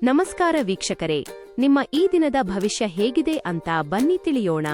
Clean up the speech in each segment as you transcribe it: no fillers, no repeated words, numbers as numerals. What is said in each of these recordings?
ನಮಸ್ಕಾರ ವೀಕ್ಷಕರೇ, ನಿಮ್ಮ ಈ ದಿನದ ಭವಿಷ್ಯ ಹೇಗಿದೆ ಅಂತ ಬನ್ನಿ ತಿಳಿಯೋಣ.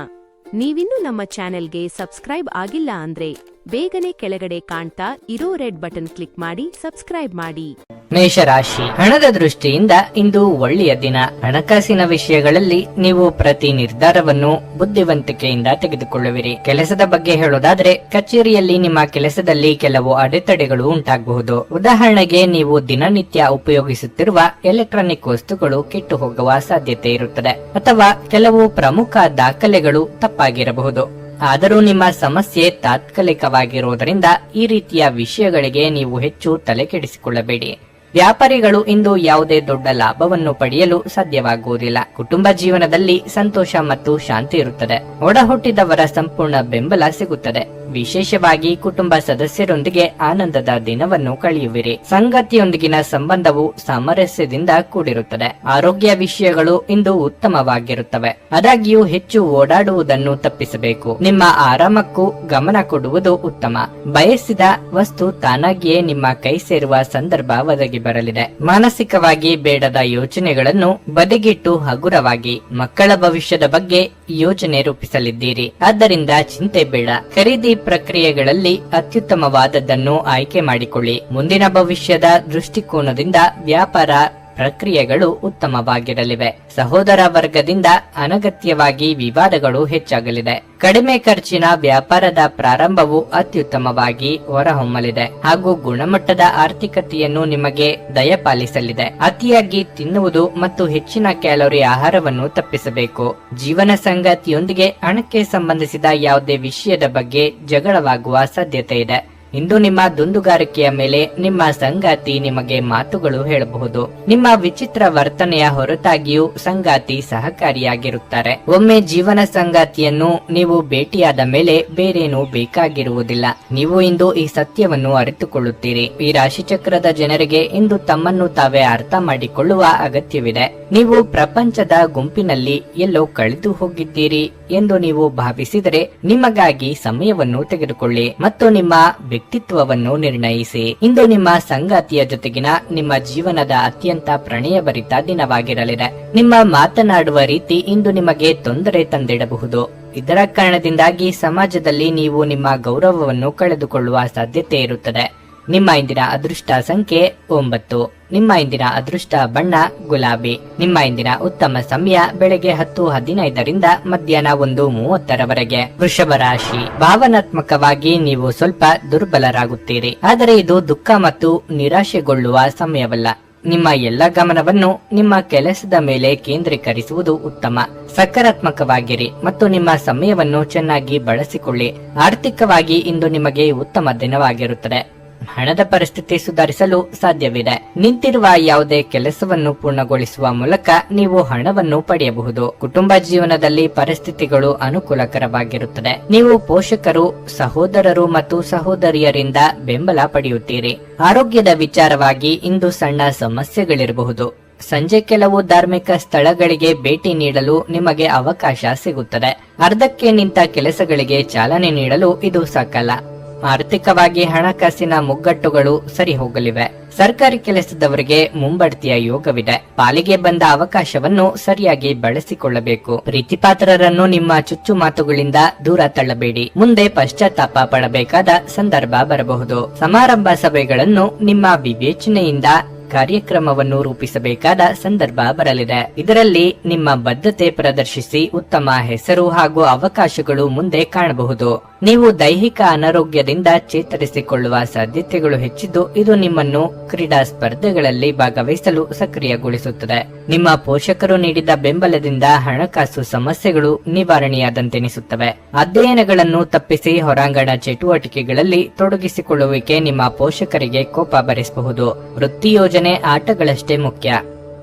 ನೀವಿನ್ನೂ ನಮ್ಮ ಚಾನೆಲ್ಗೆ ಸಬ್ಸ್ಕ್ರೈಬ್ ಆಗಿಲ್ಲ ಅಂದ್ರೆ ಬೇಗನೆ ಕೆಳಗಡೆ ಕಾಣ್ತಾ ಇರೋ ರೆಡ್ ಬಟನ್ ಕ್ಲಿಕ್ ಮಾಡಿ ಸಬ್ಸ್ಕ್ರೈಬ್ ಮಾಡಿ. ಮೇಷರಾಶಿ, ಹಣದ ದೃಷ್ಟಿಯಿಂದ ಇಂದು ಒಳ್ಳೆಯ ದಿನ. ಹಣಕಾಸಿನ ವಿಷಯಗಳಲ್ಲಿ ನೀವು ಪ್ರತಿ ನಿರ್ಧಾರವನ್ನು ಬುದ್ಧಿವಂತಿಕೆಯಿಂದ ತೆಗೆದುಕೊಳ್ಳುವಿರಿ. ಕೆಲಸದ ಬಗ್ಗೆ ಹೇಳೋದಾದ್ರೆ, ಕಚೇರಿಯಲ್ಲಿ ನಿಮ್ಮ ಕೆಲಸದಲ್ಲಿ ಕೆಲವು ಅಡೆತಡೆಗಳು ಉಂಟಾಗಬಹುದು. ಉದಾಹರಣೆಗೆ, ನೀವು ದಿನನಿತ್ಯ ಉಪಯೋಗಿಸುತ್ತಿರುವ ಎಲೆಕ್ಟ್ರಾನಿಕ್ ವಸ್ತುಗಳು ಕೆಟ್ಟು ಹೋಗುವ ಸಾಧ್ಯತೆ ಇರುತ್ತದೆ, ಅಥವಾ ಕೆಲವು ಪ್ರಮುಖ ದಾಖಲೆಗಳು ತಪ್ಪಾಗಿರಬಹುದು. ಆದರೂ ನಿಮ್ಮ ಸಮಸ್ಯೆ ತಾತ್ಕಾಲಿಕವಾಗಿರುವುದರಿಂದ ಈ ರೀತಿಯ ವಿಷಯಗಳಿಗೆ ನೀವು ಹೆಚ್ಚು ತಲೆ ಕೆಡಿಸಿಕೊಳ್ಳಬೇಡಿ. ವ್ಯಾಪಾರಿಗಳು ಇಂದು ಯಾವುದೇ ದೊಡ್ಡ ಲಾಭವನ್ನು ಪಡೆಯಲು ಸಾಧ್ಯವಾಗುವುದಿಲ್ಲ. ಕುಟುಂಬ ಜೀವನದಲ್ಲಿ ಸಂತೋಷ ಮತ್ತು ಶಾಂತಿ ಇರುತ್ತದೆ. ಒಡ ಹುಟ್ಟಿದವರ ಸಂಪೂರ್ಣ ಬೆಂಬಲ ಸಿಗುತ್ತದೆ. ವಿಶೇಷವಾಗಿ ಕುಟುಂಬ ಸದಸ್ಯರೊಂದಿಗೆ ಆನಂದದ ದಿನವನ್ನು ಕಳೆಯುವಿರಿ. ಸಂಗಾತಿಯೊಂದಿಗಿನ ಸಂಬಂಧವು ಸಾಮರಸ್ಯದಿಂದ ಕೂಡಿರುತ್ತದೆ. ಆರೋಗ್ಯ ವಿಷಯಗಳು ಇಂದು ಉತ್ತಮವಾಗಿರುತ್ತವೆ. ಆದಾಗ್ಯೂ ಹೆಚ್ಚು ಓಡಾಡುವುದನ್ನು ತಪ್ಪಿಸಬೇಕು. ನಿಮ್ಮ ಆರಾಮಕ್ಕೂ ಗಮನ ಕೊಡುವುದು ಉತ್ತಮ. ಬಯಸಿದ ವಸ್ತು ತಾನಾಗಿಯೇ ನಿಮ್ಮ ಕೈ ಸೇರುವ ಸಂದರ್ಭ ಒದಗಿ ಬರಲಿದೆ. ಮಾನಸಿಕವಾಗಿ ಬೇಡದ ಯೋಚನೆಗಳನ್ನು ಬದಿಗಿಟ್ಟು ಹಗುರವಾಗಿ ಮಕ್ಕಳ ಭವಿಷ್ಯದ ಬಗ್ಗೆ ಯೋಜನೆ ರೂಪಿಸಲಿದ್ದೀರಿ. ಆದ್ದರಿಂದ ಚಿಂತೆ ಬೇಡ. ಖರೀದಿ ಪ್ರಕ್ರಿಯೆಗಳಲ್ಲಿ ಅತ್ಯುತ್ತಮವಾದದ್ದನ್ನು ಆಯ್ಕೆ ಮಾಡಿಕೊಳ್ಳಿ. ಮುಂದಿನ ಭವಿಷ್ಯದ ದೃಷ್ಟಿಕೋನದಿಂದ ವ್ಯಾಪಾರ ಪ್ರಕ್ರಿಯೆಗಳು ಉತ್ತಮವಾಗಿರಲಿವೆ. ಸಹೋದರ ವರ್ಗದಿಂದ ಅನಗತ್ಯವಾಗಿ ವಿವಾದಗಳು ಹೆಚ್ಚಾಗಲಿದೆ. ಕಡಿಮೆ ಖರ್ಚಿನ ವ್ಯಾಪಾರದ ಪ್ರಾರಂಭವು ಅತ್ಯುತ್ತಮವಾಗಿ ಹೊರಹೊಮ್ಮಲಿದೆ ಹಾಗೂ ಗುಣಮಟ್ಟದ ಆರ್ಥಿಕತೆಯನ್ನು ನಿಮಗೆ ದಯಪಾಲಿಸಲಿದೆ. ಅತಿಯಾಗಿ ತಿನ್ನುವುದು ಮತ್ತು ಹೆಚ್ಚಿನ ಕ್ಯಾಲೋರಿ ಆಹಾರವನ್ನು ತಪ್ಪಿಸಬೇಕು. ಜೀವನ ಸಂಗಾತಿಯೊಂದಿಗೆ ಹಣಕ್ಕೆ ಸಂಬಂಧಿಸಿದ ಯಾವುದೇ ವಿಷಯದ ಬಗ್ಗೆ ಜಗಳವಾಗುವ ಸಾಧ್ಯತೆ ಇದೆ. ಇಂದು ನಿಮ್ಮ ದುಂದುಗಾರಿಕೆಯ ಮೇಲೆ ನಿಮ್ಮ ಸಂಗಾತಿ ನಿಮಗೆ ಮಾತುಗಳು ಹೇಳಬಹುದು. ನಿಮ್ಮ ವಿಚಿತ್ರ ವರ್ತನೆಯ ಹೊರತಾಗಿಯೂ ಸಂಗಾತಿ ಸಹಕಾರಿಯಾಗಿರುತ್ತಾರೆ. ಒಮ್ಮೆ ಜೀವನ ಸಂಗಾತಿಯನ್ನು ನೀವು ಭೇಟಿಯಾದ ಮೇಲೆ ಬೇರೇನೂ ಬೇಕಾಗಿರುವುದಿಲ್ಲ. ನೀವು ಇಂದು ಈ ಸತ್ಯವನ್ನು ಅರಿತುಕೊಳ್ಳುತ್ತೀರಿ. ಈ ರಾಶಿಚಕ್ರದ ಜನರಿಗೆ ಇಂದು ತಮ್ಮನ್ನು ತಾವೇ ಅರ್ಥ ಮಾಡಿಕೊಳ್ಳುವ ಅಗತ್ಯವಿದೆ. ನೀವು ಪ್ರಪಂಚದ ಗುಂಪಿನಲ್ಲಿ ಎಲ್ಲೋ ಕಳೆದು ಹೋಗಿದ್ದೀರಿ ಎಂದು ನೀವು ಭಾವಿಸಿದರೆ ನಿಮಗಾಗಿ ಸಮಯವನ್ನು ತೆಗೆದುಕೊಳ್ಳಿ ಮತ್ತು ನಿಮ್ಮ ವ್ಯಕ್ತಿತ್ವವನ್ನು ನಿರ್ಣಯಿಸಿ. ಇಂದು ನಿಮ್ಮ ಸಂಗಾತಿಯ ಜೊತೆಗಿನ ನಿಮ್ಮ ಜೀವನದ ಅತ್ಯಂತ ಪ್ರಣಯಭರಿತ ದಿನವಾಗಿರಲಿದೆ. ನಿಮ್ಮ ಮಾತನಾಡುವ ರೀತಿ ಇಂದು ನಿಮಗೆ ತೊಂದರೆ ತಂದಿಡಬಹುದು. ಇದರ ಕಾರಣದಿಂದಾಗಿ ಸಮಾಜದಲ್ಲಿ ನೀವು ನಿಮ್ಮ ಗೌರವವನ್ನು ಕಳೆದುಕೊಳ್ಳುವ ಸಾಧ್ಯತೆ ಇರುತ್ತದೆ. ನಿಮ್ಮ ಇಂದಿನ ಅದೃಷ್ಟ ಸಂಖ್ಯೆ 9. ನಿಮ್ಮ ಇಂದಿನ ಅದೃಷ್ಟ ಬಣ್ಣ ಗುಲಾಬಿ. ನಿಮ್ಮ ಇಂದಿನ ಉತ್ತಮ ಸಮಯ ಬೆಳಗ್ಗೆ 10:15 ಮಧ್ಯಾಹ್ನ 1:30 ವೃಷಭ ರಾಶಿ, ಭಾವನಾತ್ಮಕವಾಗಿ ನೀವು ಸ್ವಲ್ಪ ದುರ್ಬಲರಾಗುತ್ತೀರಿ. ಆದರೆ ಇದು ದುಃಖ ಮತ್ತು ನಿರಾಶೆಗೊಳ್ಳುವ ಸಮಯವಲ್ಲ. ನಿಮ್ಮ ಎಲ್ಲ ಗಮನವನ್ನು ನಿಮ್ಮ ಕೆಲಸದ ಮೇಲೆ ಕೇಂದ್ರೀಕರಿಸುವುದು ಉತ್ತಮ. ಸಕಾರಾತ್ಮಕವಾಗಿರಿ ಮತ್ತು ನಿಮ್ಮ ಸಮಯವನ್ನು ಚೆನ್ನಾಗಿ ಬಳಸಿಕೊಳ್ಳಿ. ಆರ್ಥಿಕವಾಗಿ ಇಂದು ನಿಮಗೆ ಉತ್ತಮ ದಿನವಾಗಿರುತ್ತದೆ. ಹಣದ ಪರಿಸ್ಥಿತಿ ಸುಧಾರಿಸಲು ಸಾಧ್ಯವಿದೆ. ನಿಂತಿರುವ ಯಾವುದೇ ಕೆಲಸವನ್ನು ಪೂರ್ಣಗೊಳಿಸುವ ಮೂಲಕ ನೀವು ಹಣವನ್ನು ಪಡೆಯಬಹುದು. ಕುಟುಂಬ ಜೀವನದಲ್ಲಿ ಪರಿಸ್ಥಿತಿಗಳು ಅನುಕೂಲಕರವಾಗಿರುತ್ತದೆ. ನೀವು ಪೋಷಕರು, ಸಹೋದರರು ಮತ್ತು ಸಹೋದರಿಯರಿಂದ ಬೆಂಬಲ ಪಡೆಯುತ್ತೀರಿ. ಆರೋಗ್ಯದ ವಿಚಾರವಾಗಿ ಇಂದು ಸಣ್ಣ ಸಮಸ್ಯೆಗಳಿರಬಹುದು. ಸಂಜೆ ಕೆಲವು ಧಾರ್ಮಿಕ ಸ್ಥಳಗಳಿಗೆ ಭೇಟಿ ನೀಡಲು ನಿಮಗೆ ಅವಕಾಶ ಸಿಗುತ್ತದೆ. ಅರ್ಧಕ್ಕೆ ನಿಂತ ಕೆಲಸಗಳಿಗೆ ಚಾಲನೆ ನೀಡಲು ಇದು ಸಕಾಲ. ಆರ್ಥಿಕವಾಗಿ ಹಣಕಾಸಿನ ಮುಗ್ಗಟ್ಟುಗಳು ಸರಿ ಹೋಗಲಿವೆ. ಸರ್ಕಾರಿ ಕೆಲಸದವರಿಗೆ ಮುಂಬಡ್ತಿಯ ಯೋಗವಿದೆ. ಪಾಲಿಗೆ ಬಂದ ಅವಕಾಶವನ್ನು ಸರಿಯಾಗಿ ಬಳಸಿಕೊಳ್ಳಬೇಕು. ಪ್ರೀತಿಪಾತ್ರರನ್ನು ನಿಮ್ಮ ಚುಚ್ಚು ಮಾತುಗಳಿಂದ ದೂರ ತಳ್ಳಬೇಡಿ. ಮುಂದೆ ಪಶ್ಚಾತ್ತಾಪ ಪಡಬೇಕಾದ ಸಂದರ್ಭ ಬರಬಹುದು. ಸಮಾರಂಭ ಸಭೆಗಳನ್ನು ನಿಮ್ಮ ವಿವೇಚನೆಯಿಂದ ಕಾರ್ಯಕ್ರಮವನ್ನು ರೂಪಿಸಬೇಕಾದ ಸಂದರ್ಭ ಬರಲಿದೆ. ಇದರಲ್ಲಿ ನಿಮ್ಮ ಬದ್ಧತೆ ಪ್ರದರ್ಶಿಸಿ ಉತ್ತಮ ಹೆಸರು ಹಾಗೂ ಅವಕಾಶಗಳು ಮುಂದೆ ಕಾಣಬಹುದು. ನೀವು ದೈಹಿಕ ಅನಾರೋಗ್ಯದಿಂದ ಚೇತರಿಸಿಕೊಳ್ಳುವ ಸಾಧ್ಯತೆಗಳು ಹೆಚ್ಚಿದ್ದು ಇದು ನಿಮ್ಮನ್ನು ಕ್ರೀಡಾ ಸ್ಪರ್ಧೆಗಳಲ್ಲಿ ಭಾಗವಹಿಸಲು ಸಕ್ರಿಯಗೊಳಿಸುತ್ತದೆ. ನಿಮ್ಮ ಪೋಷಕರು ನೀಡಿದ ಬೆಂಬಲದಿಂದ ಹಣಕಾಸು ಸಮಸ್ಯೆಗಳು ನಿವಾರಣೆಯಾದಂತೆನಿಸುತ್ತವೆ. ಅಧ್ಯಯನಗಳನ್ನು ತಪ್ಪಿಸಿ ಹೊರಾಂಗಣ ಚಟುವಟಿಕೆಗಳಲ್ಲಿ ತೊಡಗಿಸಿಕೊಳ್ಳುವಿಕೆ ನಿಮ್ಮ ಪೋಷಕರಿಗೆ ಕೋಪ ಬರಿಸಬಹುದು. ವೃತ್ತಿ ಯೋಜನೆ ಆಟಗಳಷ್ಟೇ ಮುಖ್ಯ.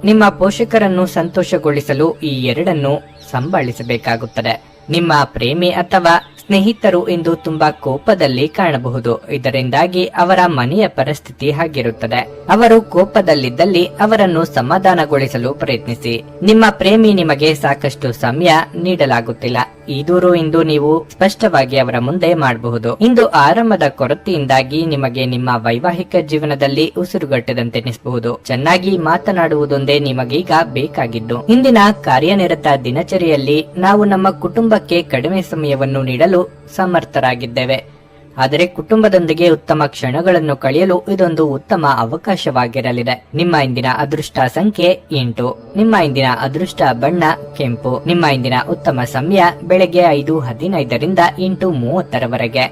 ನಿಮ್ಮ ಪೋಷಕರನ್ನು ಸಂತೋಷಗೊಳಿಸಲು ಈ ಎರಡನ್ನು ಸಂಭಾಳಿಸಬೇಕಾಗುತ್ತದೆ. ನಿಮ್ಮ ಪ್ರೇಮಿ ಅಥವಾ ಸ್ನೇಹಿತರು ಇಂದು ತುಂಬಾ ಕೋಪದಲ್ಲಿ ಕಾಣಬಹುದು. ಇದರಿಂದಾಗಿ ಅವರ ಮನೆಯ ಪರಿಸ್ಥಿತಿ ಹಾಗಿರುತ್ತದೆ. ಅವರು ಕೋಪದಲ್ಲಿದ್ದಲ್ಲಿ ಅವರನ್ನು ಸಮಾಧಾನಗೊಳಿಸಲು ಪ್ರಯತ್ನಿಸಿ. ನಿಮ್ಮ ಪ್ರೇಮಿ ನಿಮಗೆ ಸಾಕಷ್ಟು ಸಮಯ ನೀಡಲಾಗುತ್ತಿಲ್ಲ. ಈ ದೂರು ಇಂದು ನೀವು ಸ್ಪಷ್ಟವಾಗಿ ಅವರ ಮುಂದೆ ಮಾಡಬಹುದು. ಇಂದು ಆರಂಭದ ಕೊರತೆಯಿಂದಾಗಿ ನಿಮಗೆ ನಿಮ್ಮ ವೈವಾಹಿಕ ಜೀವನದಲ್ಲಿ ಉಸಿರುಗಟ್ಟದಂತೆನಿಸಬಹುದು. ಚೆನ್ನಾಗಿ ಮಾತನಾಡುವುದೊಂದೇ ನಿಮಗೀಗ ಬೇಕಾಗಿದ್ದು. ಇಂದಿನ ಕಾರ್ಯನಿರತ ದಿನಚರಿಯಲ್ಲಿ ನಾವು ನಮ್ಮ ಕುಟುಂಬಕ್ಕೆ ಕಡಿಮೆ ಸಮಯವನ್ನು ನೀಡಲು ಸಮರ್ಥರಾಗಿದ್ದೇವೆ. ಆದರೆ ಕುಟುಂಬದೊಂದಿಗೆ ಉತ್ತಮ ಕ್ಷಣಗಳನ್ನು ಕಳೆಯಲು ಇದೊಂದು ಉತ್ತಮ ಅವಕಾಶವಾಗಿರಲಿದೆ. ನಿಮ್ಮ ಇಂದಿನ ಅದೃಷ್ಟ ಸಂಖ್ಯೆ 8. ನಿಮ್ಮ ಇಂದಿನ ಅದೃಷ್ಟ ಬಣ್ಣ ಕೆಂಪು. ನಿಮ್ಮ ಇಂದಿನ ಉತ್ತಮ ಸಮಯ ಬೆಳಗ್ಗೆ 5:15 ರಿಂದ 8:30